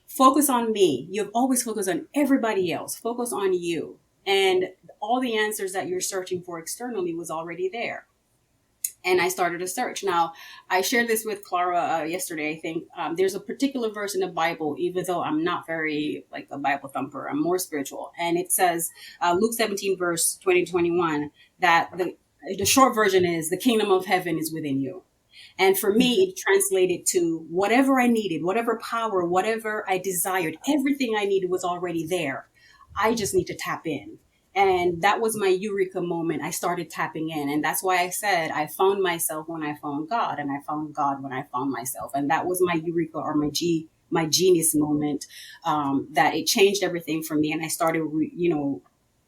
Speaker 10: Focus on me. You've always focused on everybody else. Focus on you. And all the answers that you're searching for externally was already there. And I started a search. Now, I shared this with Clara yesterday, I think. There's a particular verse in the Bible, even though I'm not very like a Bible thumper, I'm more spiritual. And it says, Luke 17, verse 20-21, that the short version is, the kingdom of heaven is within you. And for me, it translated to whatever I needed, whatever power, whatever I desired, everything I needed was already there. I just need to tap in. And that was my eureka moment. I started tapping in. And that's why I said I found myself when I found God, and I found God when I found myself. And that was my eureka, or my genius moment, that it changed everything for me. And I started,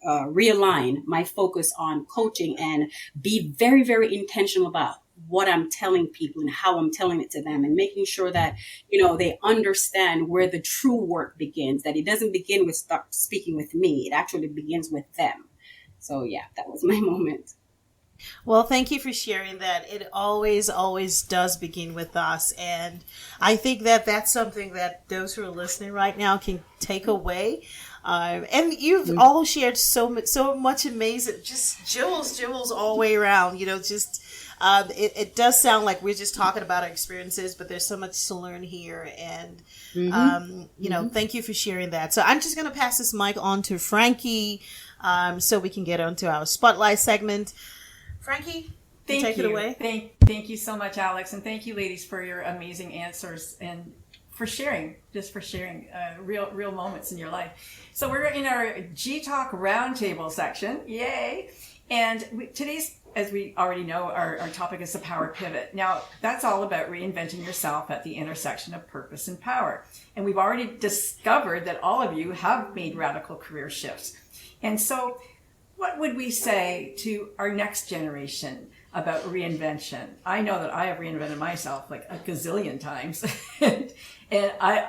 Speaker 10: realign my focus on coaching and be very, very intentional about what I'm telling people and how I'm telling it to them, and making sure that, they understand where the true work begins, that it doesn't begin with start speaking with me. It actually begins with them. So yeah, that was my moment.
Speaker 2: Well, thank you for sharing that. It always, always does begin with us. And I think that that's something that those who are listening right now can take away. And you've all shared so much amazing, just jewels all the way around, it does sound like we're just talking about our experiences, but there's so much to learn here. And, thank you for sharing that. So I'm just going to pass this mic on to Frankie, so we can get onto our spotlight segment. Frankie, take it away.
Speaker 3: Thank you so much, Alex. And thank you, ladies, for your amazing answers and for sharing real moments in your life. So we're in our G-Talk Roundtable section. Yay. And today's, as we already know, our topic is the power pivot. Now, that's all about reinventing yourself at the intersection of purpose and power. And we've already discovered that all of you have made radical career shifts. And so what would we say to our next generation about reinvention? I know that I have reinvented myself like a gazillion times. and I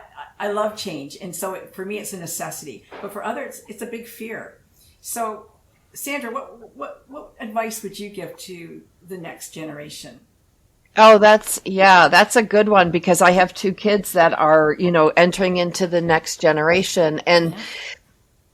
Speaker 3: love change. And so for me, it's a necessity. But for others, it's a big fear. So Sandra, what advice would you give to the next generation?
Speaker 8: Oh, that's a good one, because I have two kids that are, entering into the next generation. And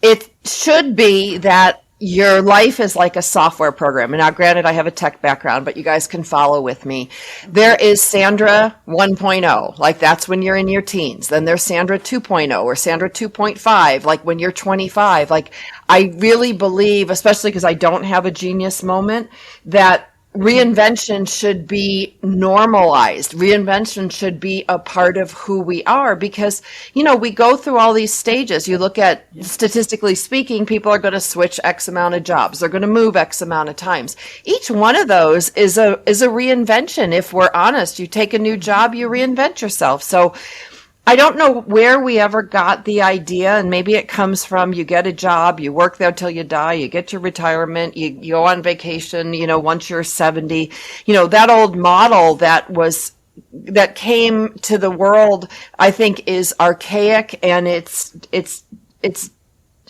Speaker 8: it should be that your life is like a software program. And now, granted, I have a tech background, but you guys can follow with me. There is Sandra 1.0, like that's when you're in your teens. Then there's Sandra 2.0 or Sandra 2.5, like when you're 25. Like, I really believe, especially because I don't have a genius moment, that reinvention should be normalized. Reinvention should be a part of who we are, because, we go through all these stages. You look at, statistically speaking, people are going to switch X amount of jobs. They're going to move X amount of times. Each one of those is a reinvention. If we're honest, you take a new job, you reinvent yourself. So I don't know where we ever got the idea, and maybe it comes from you get a job, you work there till you die, you get your retirement, you go on vacation, once you're 70, that old model that came to the world, I think, is archaic, and it's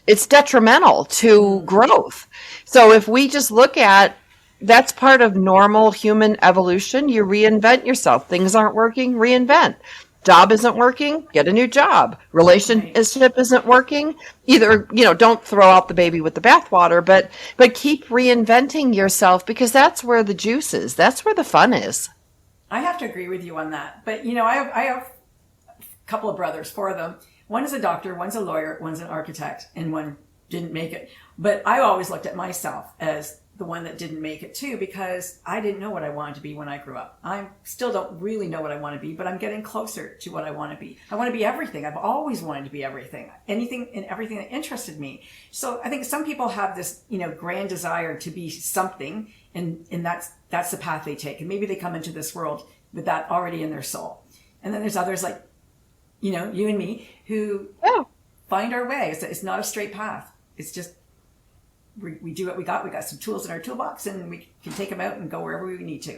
Speaker 8: detrimental to growth. So if we just look at, that's part of normal human evolution. You reinvent yourself. Things aren't working, reinvent. Job isn't working, get a new job. Relationship isn't working, either, don't throw out the baby with the bathwater, but keep reinventing yourself, because that's where the juice is. That's where the fun is.
Speaker 3: I have to agree with you on that. But, I have a couple of brothers, 4 of them. One is a doctor, one's a lawyer, one's an architect, and one didn't make it. But I always looked at myself as the one that didn't make it too, because I didn't know what I wanted to be when I grew up. I still don't really know what I want to be, but I'm getting closer to what I want to be. I want to be everything. I've always wanted to be everything, anything and everything that interested me. So I think some people have this, grand desire to be something, and that's the path they take. And maybe they come into this world with that already in their soul. And then there's others like, you and me, who find our way. It's not a straight path. It's just, we do what we got. We got some tools in our toolbox, and we can take them out and go wherever we need to.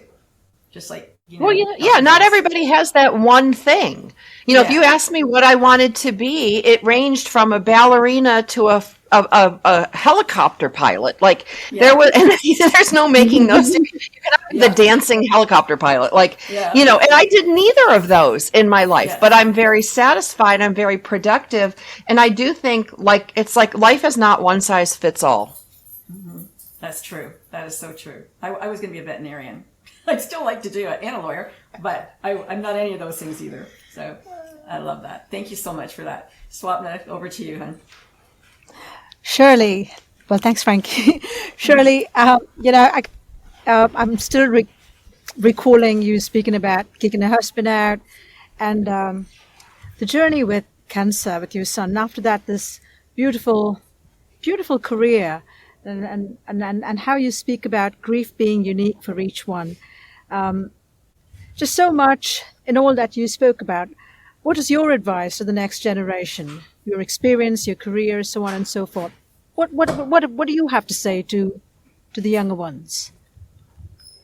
Speaker 3: Just like,
Speaker 8: not everybody has that one thing. If you asked me what I wanted to be, it ranged from a ballerina to a a helicopter pilot. Like there was, and there's no making those. You can have the dancing helicopter pilot, like and I did neither of those in my life. But I'm very satisfied. I'm very productive, and I do think like it's like life is not one size fits all.
Speaker 3: Mm-hmm. That's true. That is so true. I was going to be a veterinarian. I'd still like to do it, and a lawyer, but I'm not any of those things either. So I love that. Thank you so much for that. Swapna, over to you, hon.
Speaker 4: Shirley, well, thanks, Frankie. Shirley, I'm still recalling you speaking about kicking a husband out and the journey with cancer with your son. After that, this beautiful, beautiful career and how you speak about grief being unique for each one. Just so much in all that you spoke about. What is your advice to the next generation? Your experience, your career, so on and so forth. What do you have to say to the younger ones?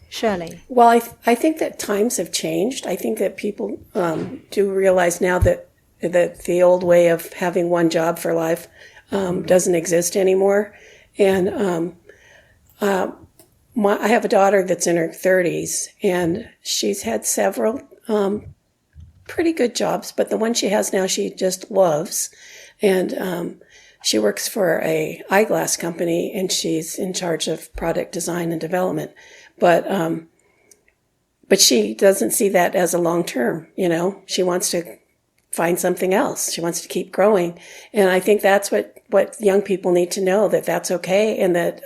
Speaker 4: Shirley.
Speaker 11: Well, I think that times have changed. I think that people do realize now that the old way of having one job for life doesn't exist anymore. And I have a daughter that's in her 30s, and she's had several pretty good jobs, but the one she has now she just loves. And she works for a eyeglass company, and she's in charge of product design and development. But she doesn't see that as a long term, She wants to find something else. She wants to keep growing. And I think that's what young people need to know, that that's okay, and that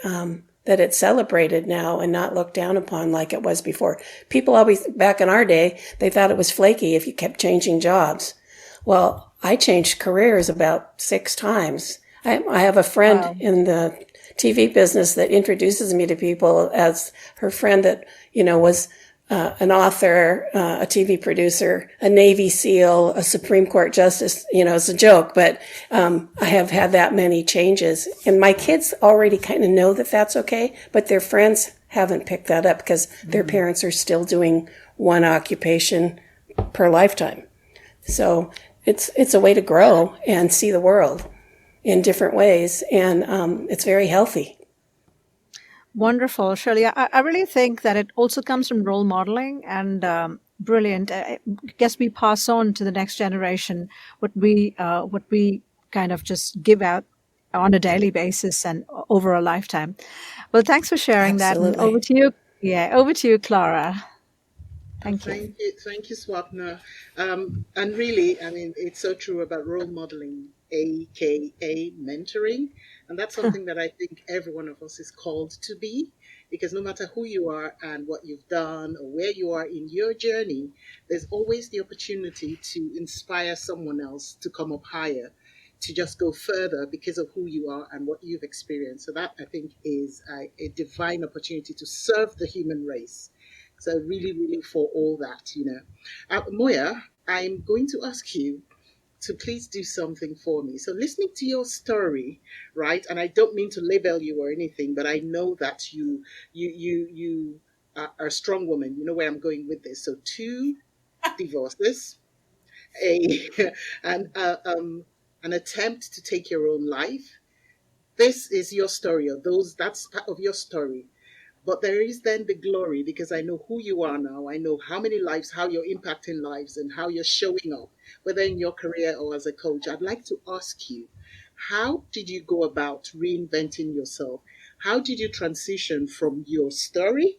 Speaker 11: it's celebrated now and not looked down upon like it was before. People always, back in our day, they thought it was flaky if you kept changing jobs. Well, I changed careers about 6 times. I have a friend in the TV business that introduces me to people as her friend that, was an author, a TV producer, a Navy SEAL, a Supreme Court justice. It's a joke, but I have had that many changes. And my kids already kind of know that that's okay, but their friends haven't picked that up because their parents are still doing one occupation per lifetime. So it's a way to grow and see the world in different ways, and it's very healthy.
Speaker 4: Wonderful, Shirley. I really think that it also comes from role modeling and brilliant. I guess we pass on to the next generation what we kind of just give out on a daily basis and over a lifetime. Well, thanks for sharing
Speaker 11: Absolutely.
Speaker 4: that. And over to you. Yeah, over to you, Clara. Thank you.
Speaker 5: Thank you, Swapna. And really, it's so true about role modeling, aka mentoring. And that's something that I think every one of us is called to be, because no matter who you are and what you've done or where you are in your journey, there's always the opportunity to inspire someone else to come up higher, to just go further because of who you are and what you've experienced. So that, I think, is a divine opportunity to serve the human race. So really, really for all that, Moya, I'm going to ask you to please do something for me. So listening to your story, right? And I don't mean to label you or anything, but I know that you are a strong woman. You know where I'm going with this. So 2 divorces, an attempt to take your own life. This is your story, or that's part of your story. But there is then the glory, because I know who you are now. I know how many lives, how you're impacting lives, and how you're showing up, whether in your career or as a coach. I'd like to ask you, how did you go about reinventing yourself? How did you transition from your story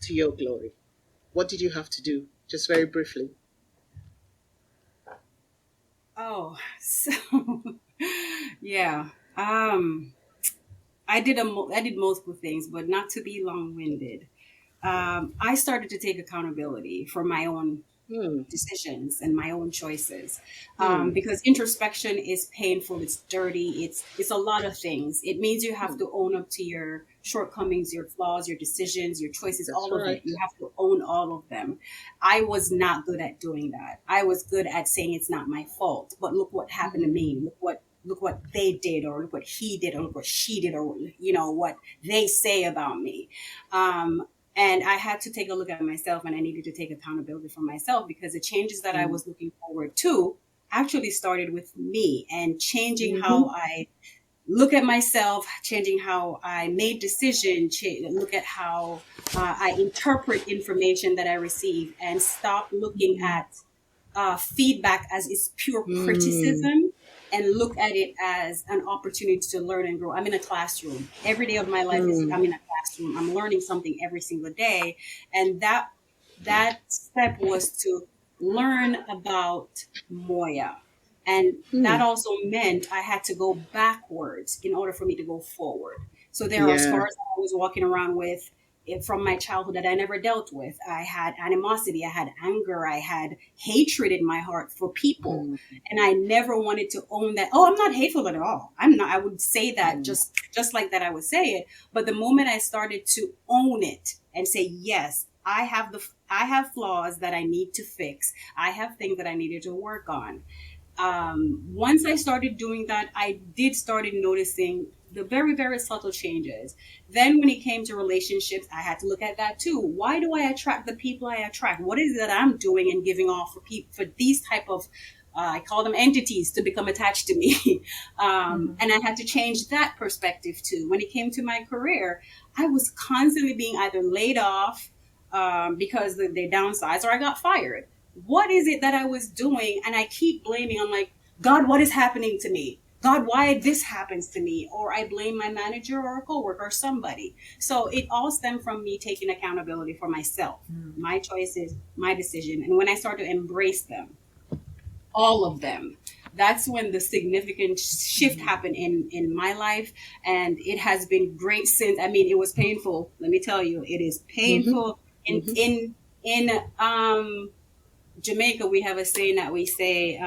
Speaker 5: to your glory? What did you have to do? Just very briefly.
Speaker 10: Oh, so yeah. I did multiple things, but not to be long-winded. I started to take accountability for my own decisions and my own choices, because introspection is painful. It's dirty. It's a lot of things. It means you have to own up to your shortcomings, your flaws, your decisions, your choices, all of it. You have to own all of them. I was not good at doing that. I was good at saying it's not my fault, but look what happened to me. Look what they did, or look what he did, or look what she did, or, what they say about me. And I had to take a look at myself, and I needed to take accountability for myself, because the changes that I was looking forward to actually started with me, and changing how I look at myself, changing how I made decisions, look at how I interpret information that I receive, and stop looking at feedback as it's pure criticism, and look at it as an opportunity to learn and grow. I'm in a classroom. Every day of my life I'm in a classroom. I'm learning something every single day. And that step was to learn about Moya. And that also meant I had to go backwards in order for me to go forward. So there are scars that I was walking around with from my childhood that I never dealt with. I had animosity, I had anger, I had hatred in my heart for people. And I never wanted to own that. Oh, I'm not hateful at all. I'm not. I would say that just like that I would say it. But the moment I started to own it and say, yes, I have flaws that I need to fix. I have things that I needed to work on. Once I started doing that, I did started noticing the very, very subtle changes. Then when it came to relationships, I had to look at that too. Why do I attract the people I attract? What is it that I'm doing and giving off for these type of, I call them entities, to become attached to me? And I had to change that perspective too. When it came to my career, I was constantly being either laid off because they downsized, or I got fired. What is it that I was doing? And I keep blaming. I'm like, God, what is happening to me? God, why this happens to me? Or I blame my manager or a coworker or somebody. So it all stemmed from me taking accountability for myself, my choices, my decision. And when I started to embrace them, all of them, that's when the significant shift happened in my life. And it has been great since. I mean, it was painful. Let me tell you, it is painful. In Jamaica, we have a saying that we say,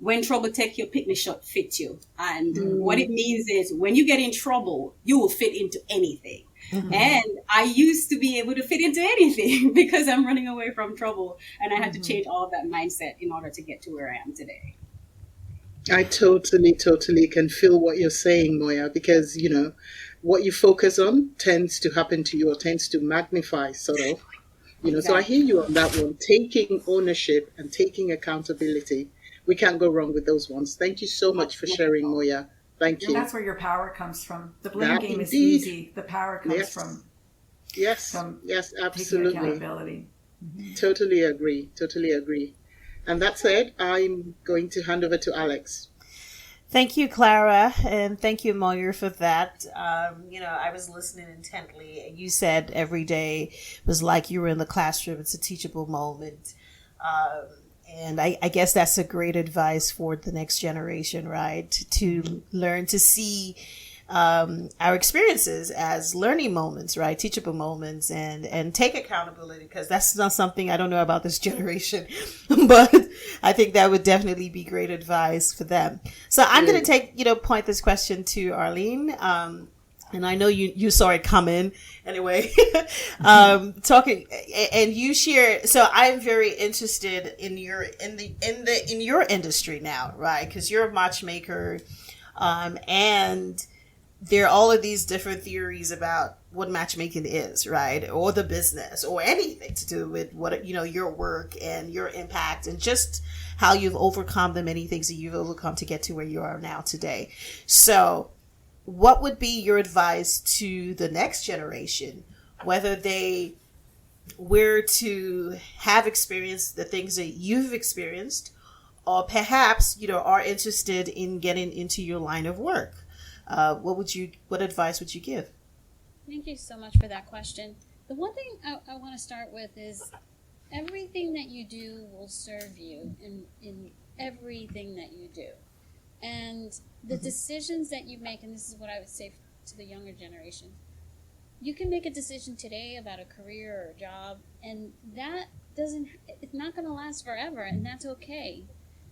Speaker 10: when trouble take you, picnic shot fit you. And what it means is when you get in trouble, you will fit into anything. And I used to be able to fit into anything because I'm running away from trouble. And I had to change all of that mindset in order to get to where I am today.
Speaker 5: I totally can feel what you're saying, Moya, because, you know, what you focus on tends to happen to you, or tends to magnify, sort of. You know, so I hear you on that one. Taking ownership and taking accountability. We can't go wrong with those ones. Thank you so much for sharing, Moya. Thank you.
Speaker 3: And that's where your power comes from. The blame
Speaker 5: That
Speaker 3: game is
Speaker 5: indeed.
Speaker 3: easy. The power comes from
Speaker 5: yes, absolutely.
Speaker 3: taking accountability.
Speaker 5: Totally agree. And that said, I'm going to hand over to Alex.
Speaker 2: Thank you, Clara, and thank you, Moya, for that. You know, I was listening intently, and you said every day was like you were in the classroom. It's a teachable moment. And I guess that's a great advice for the next generation, right? To learn to see our experiences as learning moments, right? Teachable moments, and take accountability, because that's not something I don't know about this generation, but I think that would definitely be great advice for them. So I'm going to point this question to Arlene. And I know you saw it coming anyway, talking, and you share. So I'm very interested in your industry now, right? Cause you're a matchmaker. And there are all of these different theories about what matchmaking is, right? Or the business, or anything to do with what, you know, your work and your impact, and just how you've overcome the many things that you've overcome to get to where you are now today. So what would be your advice to the next generation, whether they were to have experienced the things that you've experienced, or perhaps, you know, are interested in getting into your line of work? What advice would you give?
Speaker 9: Thank you so much for that question. The one thing I want to start with is everything that you do will serve you in everything that you do. And the decisions that you make, and this is what I would say to the younger generation, you can make a decision today about a career or a job, and it's not going to last forever, and that's okay.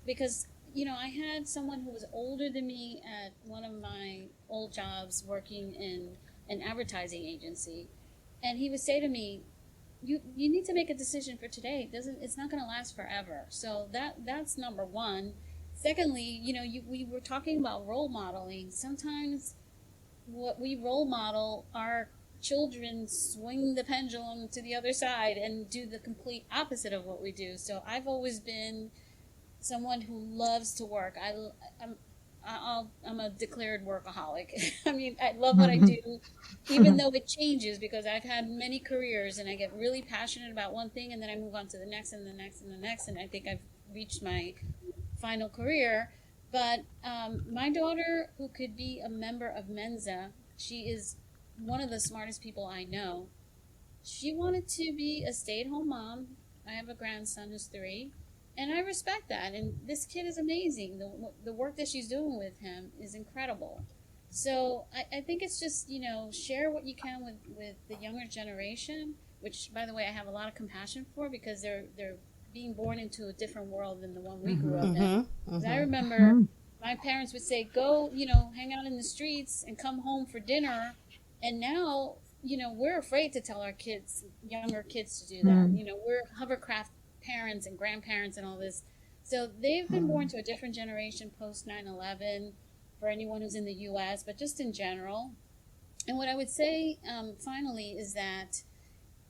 Speaker 9: Because, you know, I had someone who was older than me at one of my old jobs working in an advertising agency, and he would say to me, you need to make a decision for today. It's not going to last forever. So that's number one. Secondly, you know, we were talking about role modeling. Sometimes what we role model, our children swing the pendulum to the other side and do the complete opposite of what we do. So I've always been someone who loves to work. I'm a declared workaholic. I mean, I love what I do, even though it changes because I've had many careers and I get really passionate about one thing and then I move on to the next and the next and the next. And I think I've reached my final career. But my daughter, who could be a member of Mensa, she is one of the smartest people I know. She wanted to be a stay-at-home mom. I have a grandson who's 3. And I respect that. And this kid is amazing. The work that she's doing with him is incredible. So I think it's just, share what you can with the younger generation, which, by the way, I have a lot of compassion for because they're being born into a different world than the one we grew up in. 'Cause I remember my parents would say, go, hang out in the streets and come home for dinner. And now, we're afraid to tell our kids, younger kids to do that. We're hovercraft parents and grandparents and all this. So they've been born to a different generation post 9/11 for anyone who's in the U.S., but just in general. And what I would say finally is that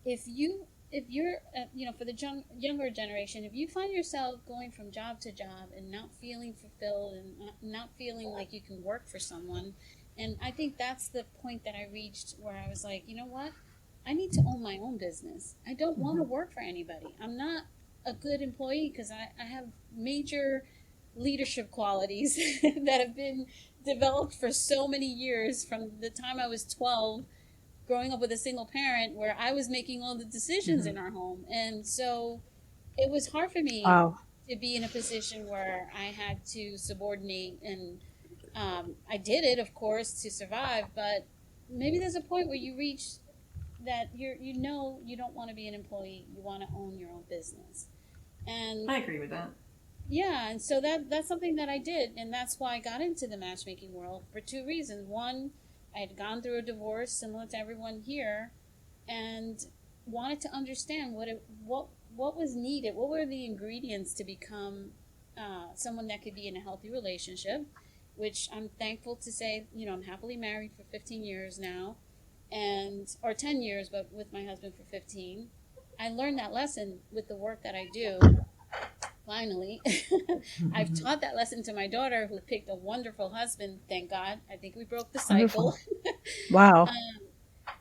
Speaker 9: if you're for the younger generation, if you find yourself going from job to job and not feeling fulfilled and not feeling like you can work for someone, and I think that's the point that I reached where I was like, you know what? I need to own my own business. I don't want to work for anybody. I'm not a good employee because I have major leadership qualities that have been developed for so many years from the time I was 12, growing up with a single parent where I was making all the decisions in our home. And so it was hard for me to be in a position where I had to subordinate. And I did it, of course, to survive. But maybe there's a point where you reach that you don't want to be an employee. You want to own your own business. And
Speaker 3: I agree with that.
Speaker 9: Yeah, and so that's something that I did, and that's why I got into the matchmaking world for 2 reasons. One, I had gone through a divorce similar to everyone here, and wanted to understand what was needed, what were the ingredients to become someone that could be in a healthy relationship, which I'm thankful to say, I'm happily married for 15 years now, or 10 years, but with my husband for 15. I learned that lesson with the work that I do. Finally, I've taught that lesson to my daughter, who picked a wonderful husband. Thank God. I think we broke the cycle.
Speaker 4: Wow.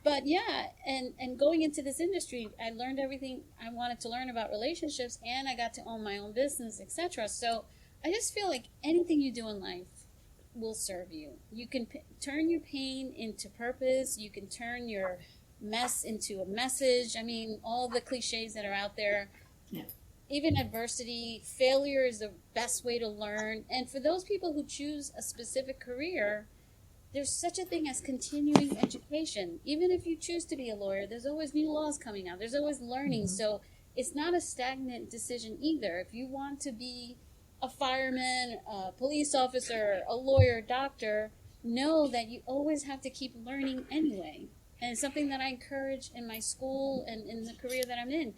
Speaker 9: But yeah, and going into this industry, I learned everything I wanted to learn about relationships, and I got to own my own business, etc. So I just feel like anything you do in life will serve you. You can turn your pain into purpose. You can turn your mess into a message. I mean, all the cliches that are out there.
Speaker 3: Yeah.
Speaker 9: Even adversity, failure is the best way to learn. And for those people who choose a specific career, there's such a thing as continuing education. Even if you choose to be a lawyer, there's always new laws coming out. There's always learning. So it's not a stagnant decision either. If you want to be a fireman, a police officer, a lawyer, doctor, know that you always have to keep learning anyway. And it's something that I encourage in my school and in the career that I'm in.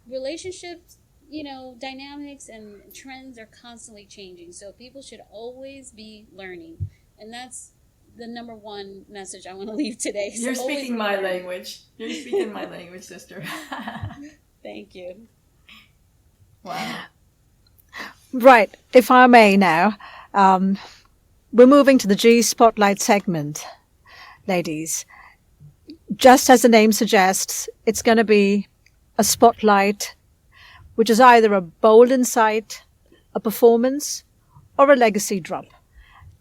Speaker 9: Relationships, dynamics and trends are constantly changing. So people should always be learning. And that's the number one message I want to leave today. So
Speaker 3: You're speaking my language. You're speaking my language, sister.
Speaker 9: Thank you.
Speaker 3: Wow.
Speaker 4: Right. If I may now, we're moving to the G Spotlight segment, ladies. Just as the name suggests, it's going to be a spotlight, which is either a bold insight, a performance, or a legacy drop.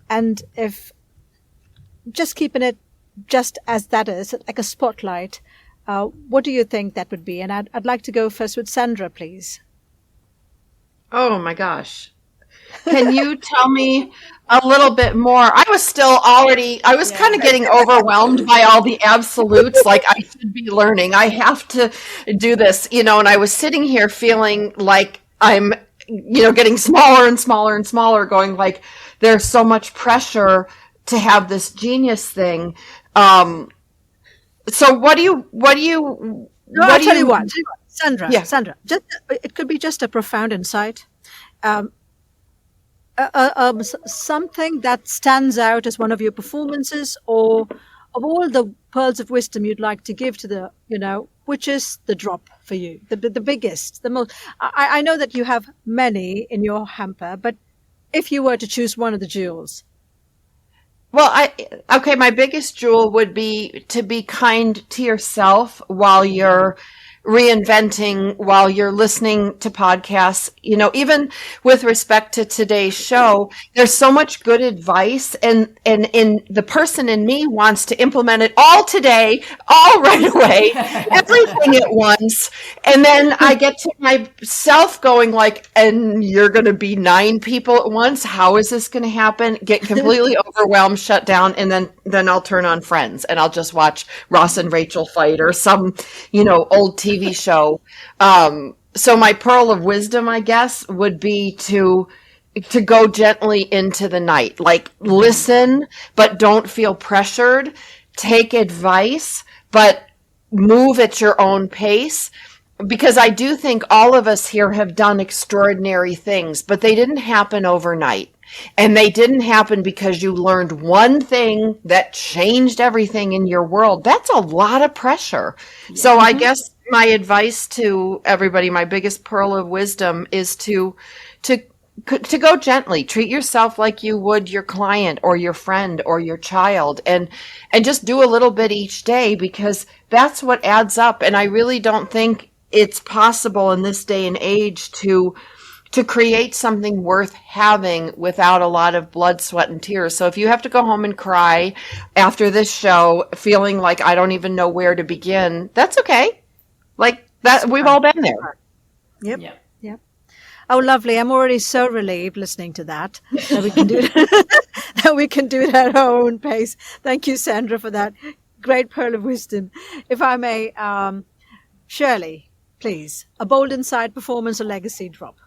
Speaker 4: And if just keeping it just as that is, like a spotlight, what do you think that would be? And I'd like to go first with Sandra, please.
Speaker 8: Oh my gosh. Can you tell me a little bit more? I was kind of getting overwhelmed by all the absolutes. Like, I should be learning. I have to do this, and I was sitting here feeling like I'm, getting smaller and smaller and smaller, going like, there's so much pressure to have this genius thing. So what do you,
Speaker 4: I'll tell you what, Sandra, just, it could be just a profound insight. Something that stands out as one of your performances, or of all the pearls of wisdom you'd like to give to the, which is the drop for you, the biggest, the most. I know that you have many in your hamper, but if you were to choose one of the jewels?
Speaker 8: Well, my biggest jewel would be to be kind to yourself while you're reinventing, while you're listening to podcasts. Even with respect to today's show, there's so much good advice, and the person in me wants to implement it all today, all right away, everything at once. And then I get to myself going like, and you're going to be 9 people at once. How is this going to happen? Get completely overwhelmed, shut down. And then I'll turn on Friends and I'll just watch Ross and Rachel fight or some, old TV show. So my pearl of wisdom, I guess, would be to go gently into the night. Like, listen, but don't feel pressured. Take advice, but move at your own pace. Because I do think all of us here have done extraordinary things, but they didn't happen overnight. And they didn't happen because you learned one thing that changed everything in your world. That's a lot of pressure. Yeah. So I guess my advice to everybody, my biggest pearl of wisdom, is to go gently. Treat yourself like you would your client or your friend or your child, and just do a little bit each day, because that's what adds up. And I really don't think it's possible in this day and age to create something worth having without a lot of blood, sweat, and tears. So if you have to go home and cry after this show, feeling like I don't even know where to begin, that's okay. Like that, we've all been there.
Speaker 4: Yep. Yep. Oh, lovely. I'm already so relieved listening to that we can do that we can do it at our own pace. Thank you, Sandra, for that great pearl of wisdom. If I may, Shirley, please, a bold insight, performance, or legacy drop.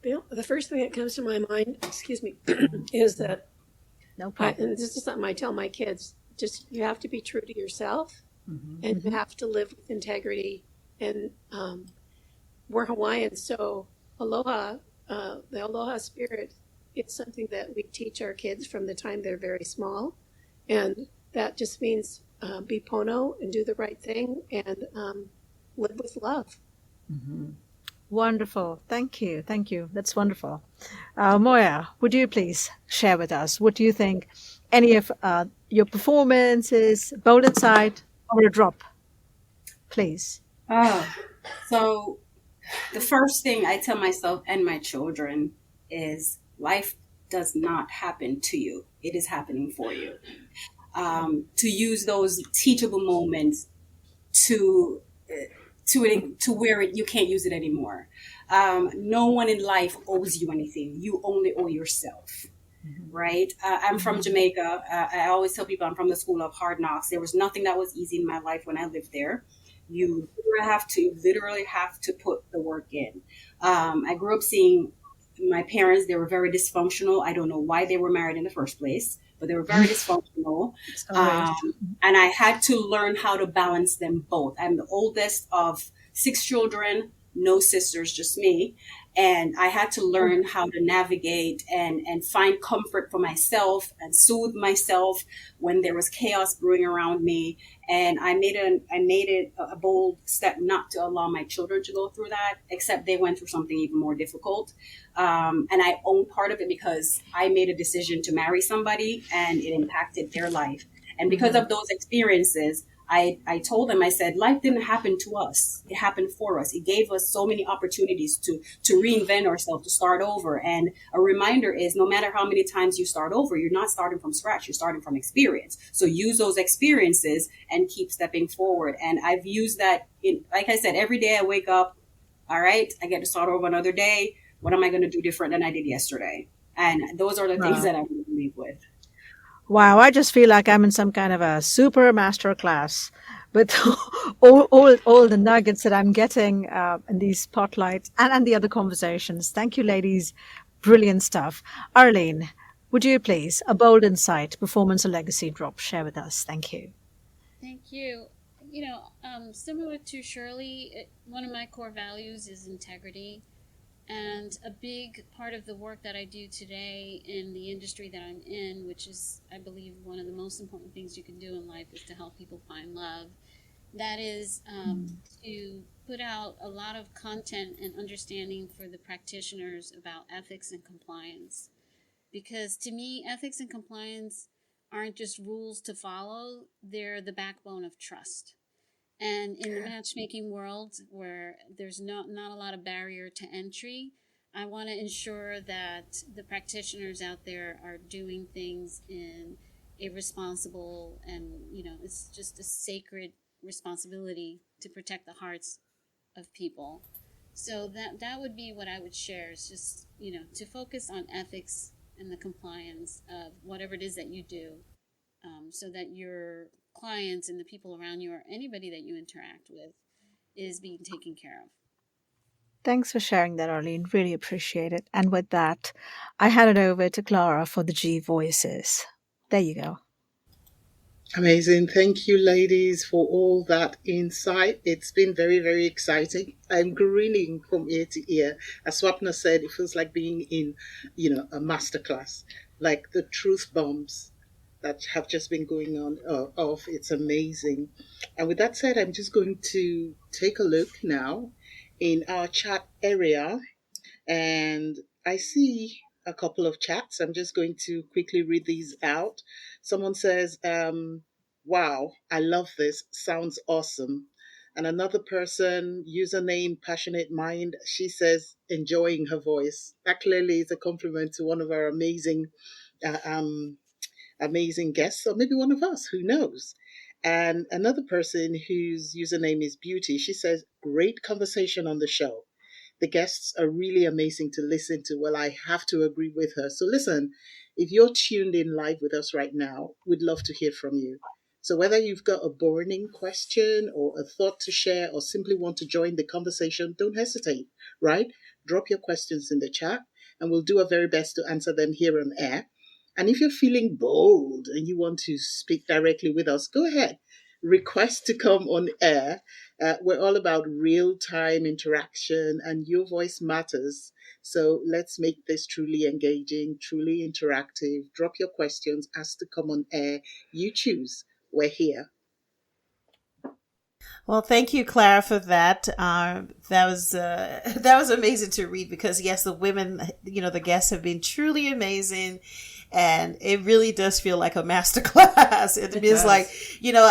Speaker 11: The first thing that comes to my mind, is that,
Speaker 4: no problem.
Speaker 11: and this is something I tell my kids, just you have to be true to yourself, and you have to live with integrity. And we're Hawaiian, so aloha, the aloha spirit, it's something that we teach our kids from the time they're very small. And that just means be pono and do the right thing and live with love.
Speaker 4: Mm-hmm. Wonderful. Thank you. Thank you. That's wonderful. Moya, would you please share with us, what do you think, any of your performances, bold insight, or a drop, please?
Speaker 10: So the first thing I tell myself and my children is life does not happen to you. It is happening for you. To use those teachable moments to where you can't use it anymore. No one in life owes you anything. You only owe yourself, right? I'm from Jamaica. I always tell people I'm from the school of hard knocks. There was nothing that was easy in my life when I lived there. You literally have to put the work in. I grew up seeing my parents. They were very dysfunctional. I don't know why they were married in the first place, but they were very dysfunctional. And I had to learn how to balance them both. I'm the oldest of 6 children, no sisters, just me. And I had to learn how to navigate and find comfort for myself and soothe myself when there was chaos brewing around me. And I made it a bold step not to allow my children to go through that, except they went through something even more difficult. And I own part of it because I made a decision to marry somebody and it impacted their life. And because of those experiences, I told them, I said, life didn't happen to us. It happened for us. It gave us so many opportunities to reinvent ourselves, to start over. And a reminder is no matter how many times you start over, you're not starting from scratch. You're starting from experience. So use those experiences and keep stepping forward. And I've used that like I said, every day I wake up, all right, I get to start over another day. What am I going to do different than I did yesterday? And those are the things that I'm going to leave with.
Speaker 4: Wow, I just feel like I'm in some kind of a super master class with all the nuggets that I'm getting in these spotlights and the other conversations. Thank you, ladies. Brilliant stuff. Arlene, would you please, a bold insight, performance or legacy drop, share with us. Thank you.
Speaker 9: Thank you. Similar to Shirley, one of my core values is integrity. And a big part of the work that I do today in the industry that I'm in, which is, I believe, one of the most important things you can do in life, is to help people find love. that is to put out a lot of content and understanding for the practitioners about ethics and compliance. Because to me, ethics and compliance aren't just rules to follow, they're the backbone of trust. And in the matchmaking world, where there's not a lot of barrier to entry, I want to ensure that the practitioners out there are doing things in a responsible and, it's just a sacred responsibility to protect the hearts of people. So that would be what I would share, is just, to focus on ethics and the compliance of whatever it is that you do, so that your clients and the people around you or anybody that you interact with is being taken care of.
Speaker 4: Thanks for sharing that, Arlene. Really appreciate it. And with that, I hand it over to Clara for the G Voices. There you go.
Speaker 5: Amazing. Thank you, ladies, for all that insight. It's been very, very exciting. I'm grinning from ear to ear. As Swapna said, it feels like being in, a masterclass, like the truth bombs that have just been going on off. It's amazing. And with that said, I'm just going to take a look now in our chat area, and I see a couple of chats. I'm just going to quickly read these out. Someone says, wow, I love this. Sounds awesome. And another person, username Passionate Mind, she says, enjoying her voice. That clearly is a compliment to one of our amazing guests, or maybe one of us, who knows. And another person whose username is Beauty, she says, great conversation on the show. The guests are really amazing to listen to. Well, I have to agree with her. So listen, if you're tuned in live with us right now, we'd love to hear from you. So whether you've got a burning question or a thought to share or simply want to join the conversation, don't hesitate, right? Drop your questions in the chat and we'll do our very best to answer them here on air. And if you're feeling bold and you want to speak directly with us, go ahead. Request to come on air. We're all about real-time interaction and your voice matters. So let's make this truly engaging, truly interactive. Drop your questions, ask to come on air. You choose. We're here.
Speaker 2: Well, thank you, Clara, for that. That was amazing to read, because yes, the women, the guests have been truly amazing. And it really does feel like a masterclass. It is like,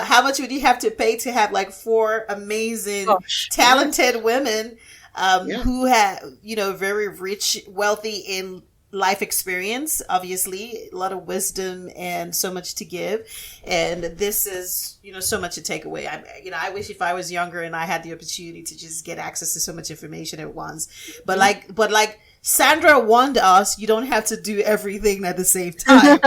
Speaker 2: how much would you have to pay to have like 4 amazing, talented women who have, very rich, wealthy in life experience, obviously, a lot of wisdom and so much to give. And this is, so much to take away. I wish if I was younger and I had the opportunity to just get access to so much information at once. But like Sandra warned us, you don't have to do everything at the same time.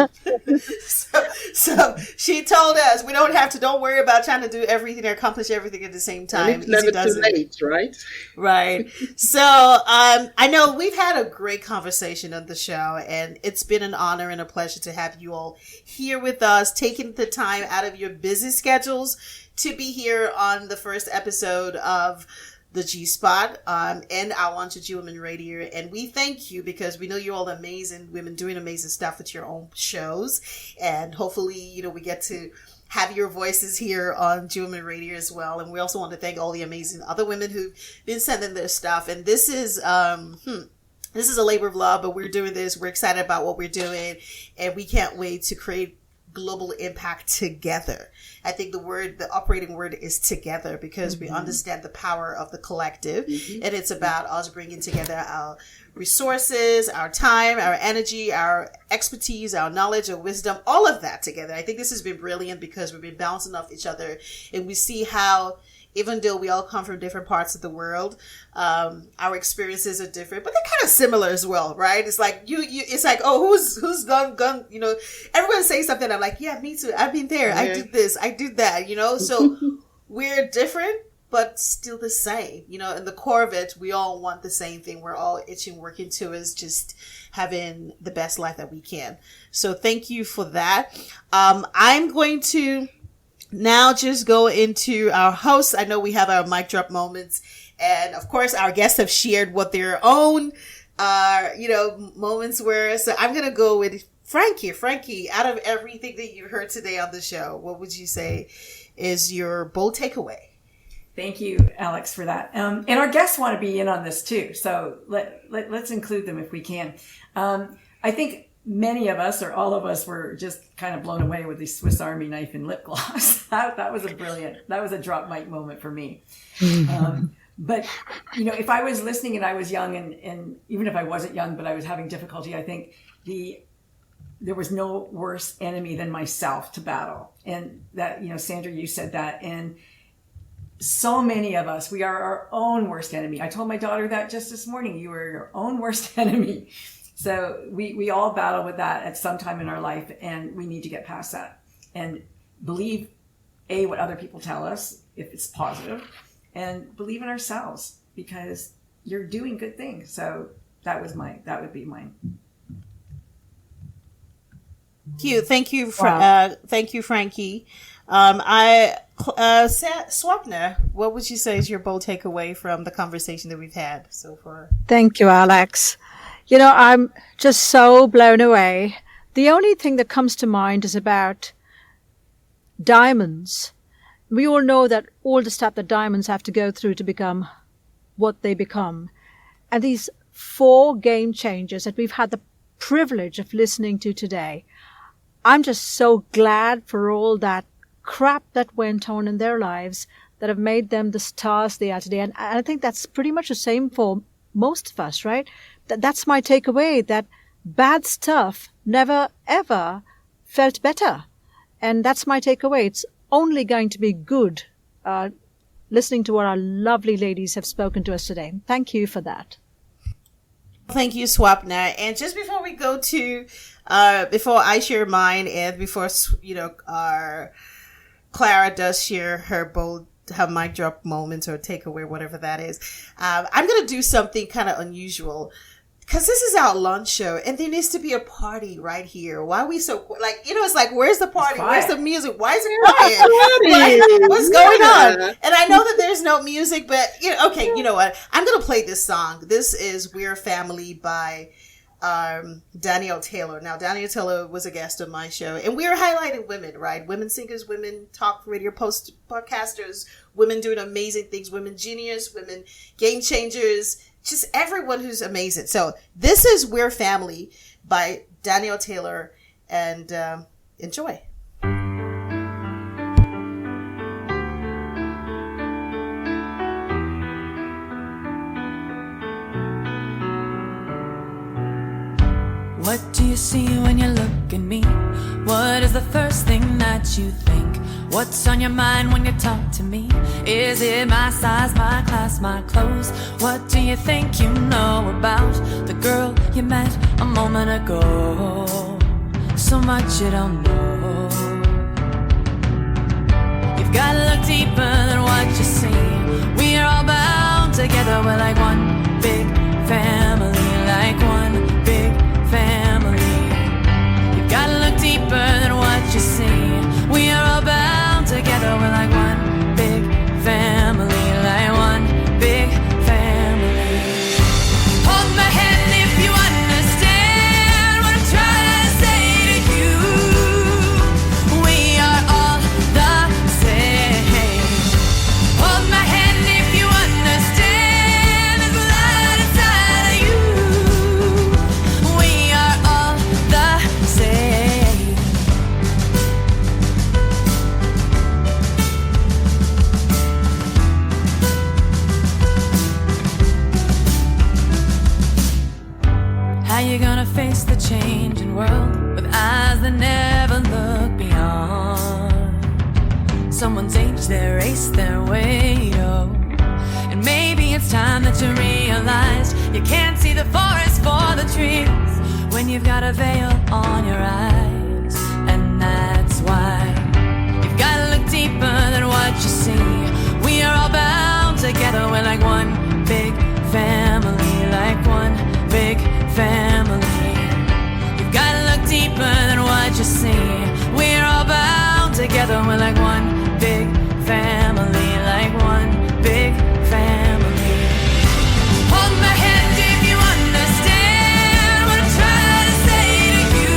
Speaker 2: so she told us we don't worry about trying to do everything or accomplish everything at the same time.
Speaker 5: And it's never too late, right?
Speaker 2: Right. So I know we've had a great conversation on the show, and it's been an honor and a pleasure to have you all here with us, taking the time out of your busy schedules to be here on the first episode of the G Spot and our Launch of G Women Radio. And we thank you, because we know you're all amazing women doing amazing stuff with your own shows. And hopefully, we get to have your voices here on G Women Radio as well. And we also want to thank all the amazing other women who've been sending their stuff. And this is a labor of love, but we're doing this. We're excited about what we're doing, and we can't wait to create global impact together. I think the operating word is together, because we understand the power of the collective, and it's about us bringing together our resources, our time, our energy, our expertise, our knowledge, our wisdom, all of that together. I think this has been brilliant, because we've been bouncing off each other, and we see how, even though we all come from different parts of the world, our experiences are different, but they're kind of similar as well, right? It's like it's like, oh, who's gone, everyone saying something. I'm like, yeah, me too. I've been there. Yeah. I did this. I did that, So we're different, but still the same, in the core of it, we all want the same thing. We're all working towards just having the best life that we can. So thank you for that. I'm going to now just go into our hosts. I know we have our mic drop moments, and of course our guests have shared what their own moments were. So I'm going to go with Frankie, out of everything that you heard today on the show, what would you say is your bold takeaway?
Speaker 3: Thank you, Alex, for that. And our guests want to be in on this too, so let's include them if we can. I think many of us, or all of us, were just kind of blown away with the Swiss Army knife and lip gloss. that was a drop mic moment for me. But, if I was listening and I was young, and even if I wasn't young, but I was having difficulty, I think there was no worse enemy than myself to battle. And that, Sandra, you said that. And so many of us, we are our own worst enemy. I told my daughter that just this morning. You are your own worst enemy. So we all battle with that at some time in our life, and we need to get past that and believe, what other people tell us, if it's positive, and believe in ourselves, because you're doing good things. So that would be mine.
Speaker 2: Thank you, Frankie. Swapna, what would you say is your bold takeaway from the conversation that we've had so far?
Speaker 4: Thank you, Alex. I'm just so blown away. The only thing that comes to mind is about diamonds. We all know that all the stuff that diamonds have to go through to become what they become. And these 4 game changers that we've had the privilege of listening to today, I'm just so glad for all that crap that went on in their lives that have made them the stars they are today. And I think that's pretty much the same for most of us, right? That's my takeaway, that bad stuff never, ever felt better. And that's my takeaway. It's only going to be good, listening to what our lovely ladies have spoken to us today. Thank you for that.
Speaker 2: Thank you, Swapna. And just before we go to, before I share mine, and before, our Clara does share her mic drop moments or takeaway, whatever that is, I'm going to do something kind of unusual. Because this is our lunch show, and there needs to be a party right here. Why are we so, it's like, where's the party? Where's the music? Why is it quiet? What's going on? And I know that there's no music, but, okay, you know what? I'm going to play this song. This is We're Family by Danielle Taylor. Now, Danielle Taylor was a guest on my show, and we were highlighting women, right? Women singers, women talk radio podcasters, women doing amazing things, women genius, women game changers, just everyone who's amazing. So this is We're Family by Danielle Taylor, and enjoy.
Speaker 7: What do you see when you look at me? What is the first thing that you think? What's on your mind when you talk to me? Is it my size, my class, my clothes? What do you think you know about the girl you met a moment ago? So much you don't know. You've got to look deeper than what you see. We are all bound together. We're like one big family, like one big family. You've got to look deeper than what you see. We are all bound together. We're like one big family, like one big family. Hold my hand if you understand what I'm trying to say to you. We are all the same. Hold my hand if you understand there's light inside of you. We are all the same. How you gonna face the changing world with eyes that never look beyond someone's age, their race, their weight, oh. And maybe it's time that you realize you can't see the forest for the trees when you've got a veil on your eyes. And that's why you've gotta look deeper than what you see. We are all bound together. We're like one big family, like one big family. You've gotta look deeper than what you see. We're all bound together. We're like one big family, like one big family. Hold my hand if you understand what I'm trying to say to you.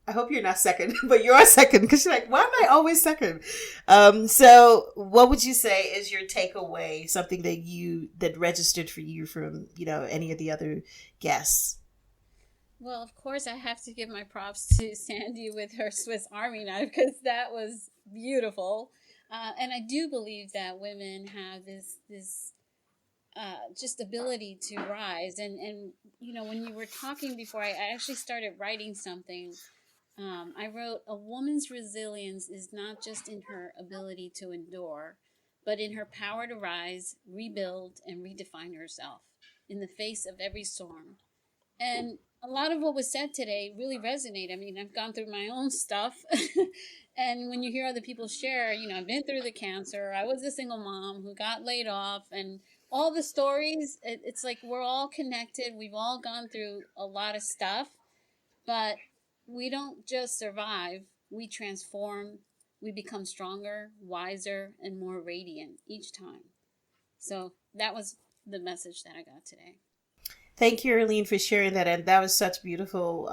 Speaker 2: I hope you're not second, but you're second because you're like, why am I always second? So what would you say is your takeaway, something that registered for you from, any of the other guests?
Speaker 9: Well, of course, I have to give my props to Sandy with her Swiss Army knife because that was beautiful. And I do believe that women have this just ability to rise. And when you were talking before, I actually started writing something. I wrote, a woman's resilience is not just in her ability to endure, but in her power to rise, rebuild, and redefine herself in the face of every storm. And a lot of what was said today really resonated. I mean, I've gone through my own stuff. And when you hear other people share, I've been through the cancer. I was a single mom who got laid off, and all the stories, it's like we're all connected. We've all gone through a lot of stuff, but we don't just survive. We transform. We become stronger, wiser, and more radiant each time. So that was the message that I got today.
Speaker 2: Thank you, Arlene, for sharing that. And that was such beautiful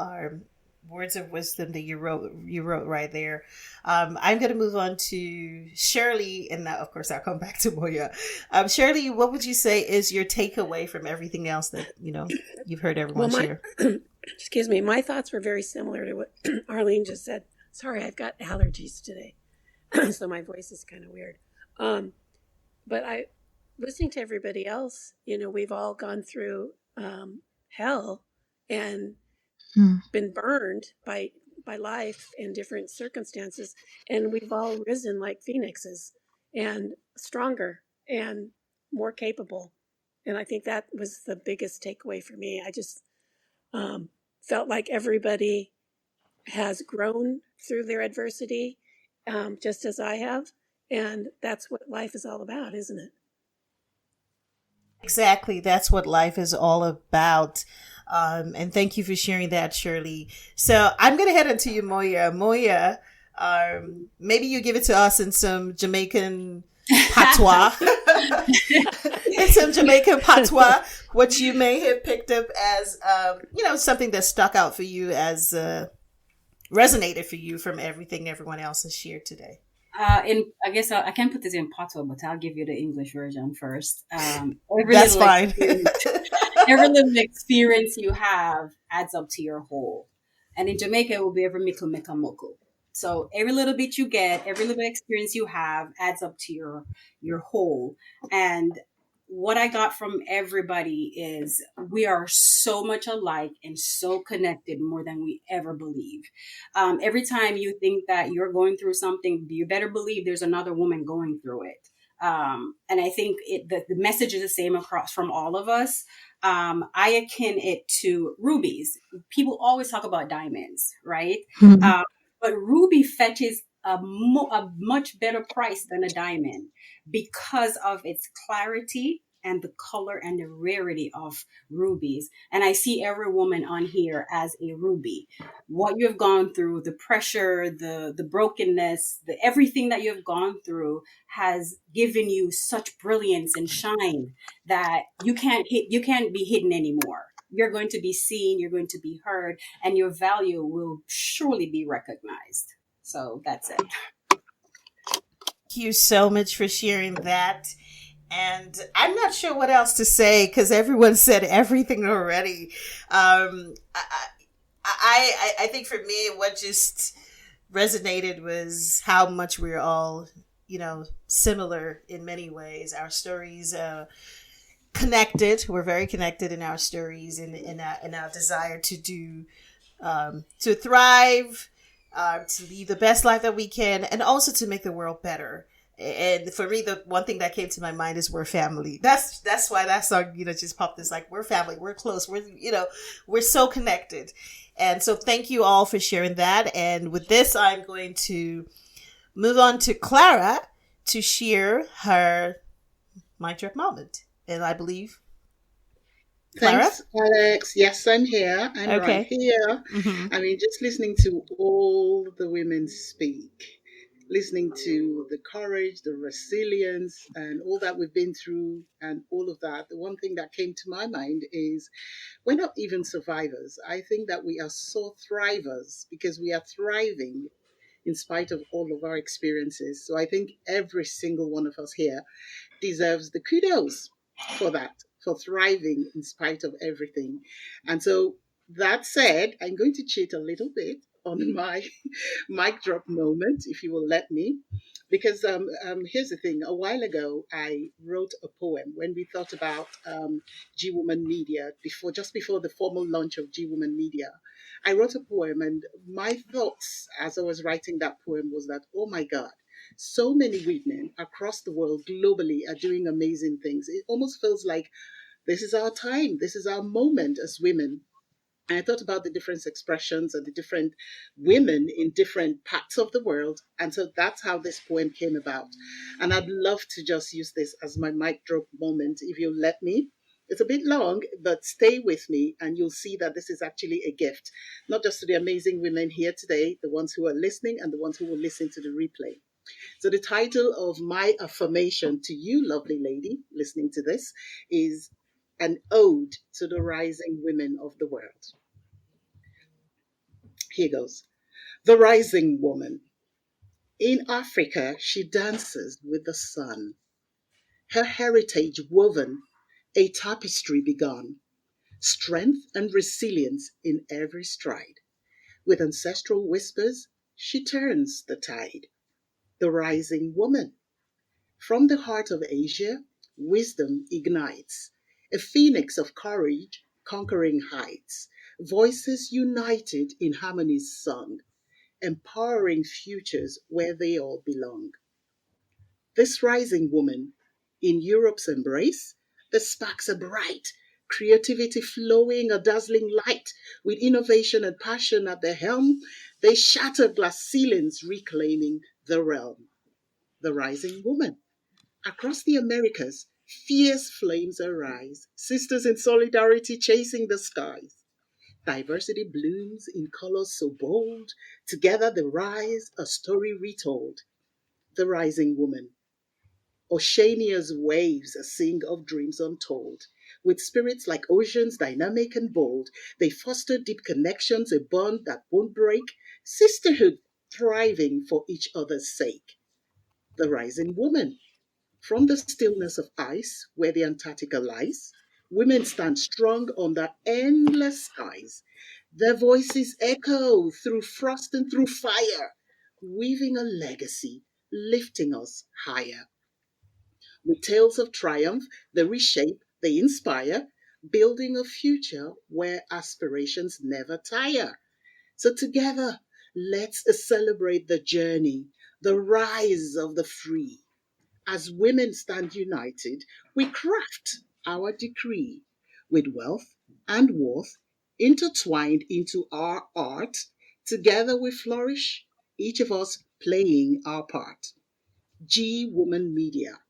Speaker 2: words of wisdom that you wrote right there. I'm going to move on to Shirley, and now, of course, I'll come back to Moya. Shirley, what would you say is your takeaway from everything else that, you've heard everyone share?
Speaker 11: Excuse me. My thoughts were very similar to what Arlene just said. Sorry, I've got allergies today, so my voice is kind of weird. But listening to everybody else, we've all gone through hell and been burned by life and different circumstances, and we've all risen like phoenixes and stronger and more capable. And I think that was the biggest takeaway for me. I just felt like everybody has grown through their adversity, just as I have, and that's what life is all about, isn't it?
Speaker 2: Exactly. That's what life is all about. And thank you for sharing that, Shirley. So I'm going to head into you, Moya. Moya, maybe you give it to us in some Jamaican patois. In some Jamaican patois, what you may have picked up as, something that stuck out for you as resonated for you from everything everyone else has shared today.
Speaker 10: I guess I can put this in patois, but I'll give you the English version first.
Speaker 2: That's fine.
Speaker 10: Every little experience you have adds up to your whole. And in Jamaica, it will be every mickle, mecca, muckle. So every little bit you get, every little experience you have adds up to your whole. And what I got from everybody is we are so much alike and so connected more than we ever believe. Every time you think that you're going through something, you better believe there's another woman going through it. And I think the message is the same across from all of us. I akin it to rubies. People always talk about diamonds, right? Mm-hmm. But ruby fetches a much better price than a diamond because of its clarity and the color and the rarity of rubies. And I see every woman on here as a ruby. What you have gone through, the pressure, the brokenness, everything that you have gone through has given you such brilliance and shine that you can't be hidden anymore. You're going to be seen, you're going to be heard, and your value will surely be recognized. So that's it.
Speaker 2: Thank you so much for sharing that. And I'm not sure what else to say because everyone said everything already. I think for me, what just resonated was how much we're all, similar in many ways. Our stories connected. We're very connected in our stories and in our desire to do, to thrive, to live the best life that we can, and also to make the world better. And for me, the one thing that came to my mind is we're family. That's why that song, just popped. It's like, we're family, we're close, we're so connected. And so thank you all for sharing that. And with this, I'm going to move on to Clara to share her mic drop moment. And I believe Clara?
Speaker 5: Thanks, Alex. Yes, I'm here. I'm right here. Mm-hmm. I mean, just listening to all the women speak listening to the courage, the resilience, and all that we've been through, and all of that. The one thing that came to my mind is we're not even survivors. I think that we are so thrivers because we are thriving in spite of all of our experiences. So I think every single one of us here deserves the kudos for that, for thriving in spite of everything. And so that said, I'm going to cheat a little bit on my mic drop moment, if you will let me. Because here's the thing. A while ago, I wrote a poem when we thought about G Woman Media, just before the formal launch of G Woman Media. I wrote a poem, and my thoughts as I was writing that poem was that, oh my God, so many women across the world globally are doing amazing things. It almost feels like this is our time, this is our moment as women. And I thought about the different expressions and the different women in different parts of the world. And so that's how this poem came about. And I'd love to just use this as my mic drop moment, if you'll let me. It's a bit long, but stay with me and you'll see that this is actually a gift, not just to the amazing women here today, the ones who are listening and the ones who will listen to the replay. So the title of my affirmation to you, lovely lady, listening to this, is an ode to the rising women of the world. Here goes. The rising woman. In Africa, she dances with the sun. Her heritage woven, a tapestry begun. Strength and resilience in every stride. With ancestral whispers, she turns the tide. The rising woman. From the heart of Asia, wisdom ignites. A phoenix of courage, conquering heights. Voices united in harmonies sung. Empowering futures where they all belong. This rising woman, in Europe's embrace, the sparks are bright, creativity flowing a dazzling light, with innovation and passion at the helm, they shatter glass ceilings, reclaiming the realm. The rising woman. Across the Americas, fierce flames arise, sisters in solidarity chasing the skies. Diversity blooms in colors so bold, together they rise, a story retold. The rising woman. Oceania's waves sing of dreams untold. With spirits like oceans, dynamic and bold, they foster deep connections, a bond that won't break, sisterhood thriving for each other's sake. The rising woman. From the stillness of ice, where the Antarctica lies, women stand strong under endless skies. Their voices echo through frost and through fire, weaving a legacy, lifting us higher. With tales of triumph, they reshape, they inspire, building a future where aspirations never tire. So together, let's celebrate the journey, the rise of the free. As women stand united, we craft our decree with wealth and worth intertwined into our art. Together we flourish, each of us playing our part. G Woman Media,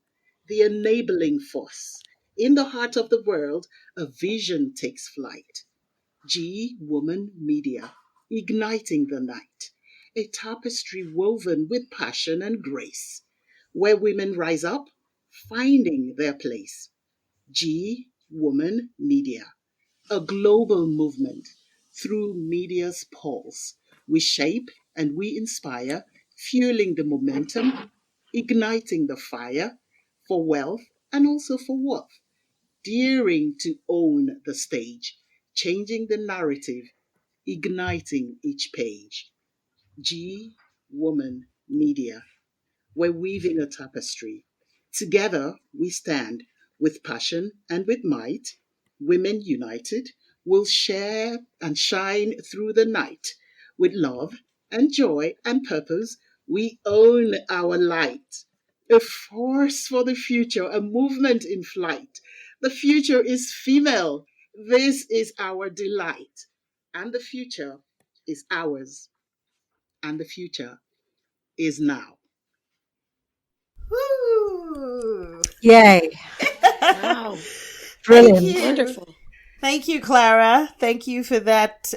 Speaker 5: the enabling force. In the heart of the world, a vision takes flight. G Woman Media, igniting the night. A tapestry woven with passion and grace, where women rise up, finding their place. G Woman Media, a global movement through media's pulse. We shape and we inspire, fueling the momentum, igniting the fire for wealth and also for worth, daring to own the stage, changing the narrative, igniting each page. G Woman Media. We're weaving a tapestry. Together we stand with passion and with might. Women united will share and shine through the night. With love and joy and purpose, we own our light. A force for the future, a movement in flight. The future is female. This is our delight. And the future is ours. And the future is now.
Speaker 2: Woo!
Speaker 4: Yay.
Speaker 11: Wow.
Speaker 2: Thank
Speaker 4: Brilliant.
Speaker 2: you.
Speaker 11: Wonderful.
Speaker 2: Thank you, Clara. Thank you for that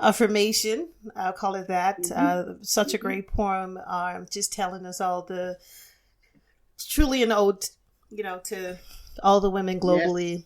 Speaker 2: affirmation. I'll call it that. Such a great poem, just telling us all truly an ode, to all the women globally.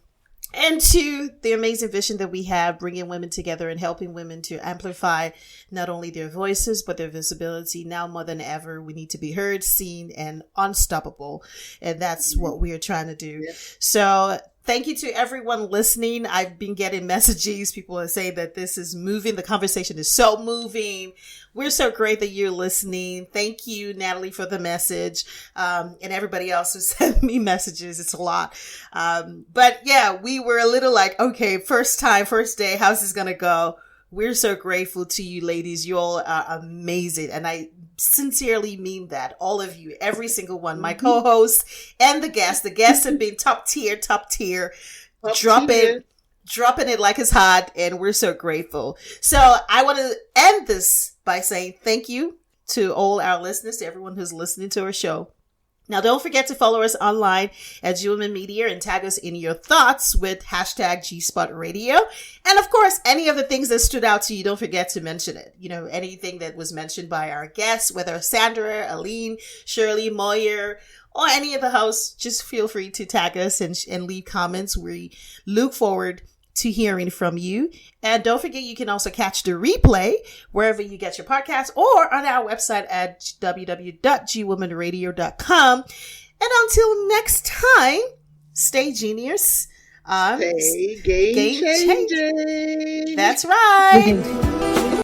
Speaker 2: And to the amazing vision that we have, bringing women together and helping women to amplify not only their voices, but their visibility. Now more than ever, we need to be heard, seen, and unstoppable. And that's what we are trying to do. So thank you to everyone listening. I've been getting messages. People are saying that this is moving. The conversation is so moving. We're so great that you're listening. Thank you, Natalie, for the message. And everybody else who sent me messages. It's a lot. But yeah, we were a little like, okay, first day, how's this going to go? We're so grateful to you, ladies. You all are amazing. And I sincerely mean that. All of you, every single one, my co-hosts and the guests. The guests have been top tier, dropping it like it's hot. And we're so grateful. So I want to end this by saying thank you to all our listeners, to everyone who's listening to our show. Now, don't forget to follow us online at G Women Media and tag us in your thoughts with hashtag G-Spot Radio. And of course, any of the things that stood out to you, don't forget to mention it. Anything that was mentioned by our guests, whether Sandra, Arlene, Shirley, Moya, or any of the hosts, just feel free to tag us and leave comments. We look forward to hearing from you. And don't forget, you can also catch the replay wherever you get your podcasts or on our website at www.gwomanradio.com. And until next time, stay genius.
Speaker 5: Stay game changing.
Speaker 2: That's right.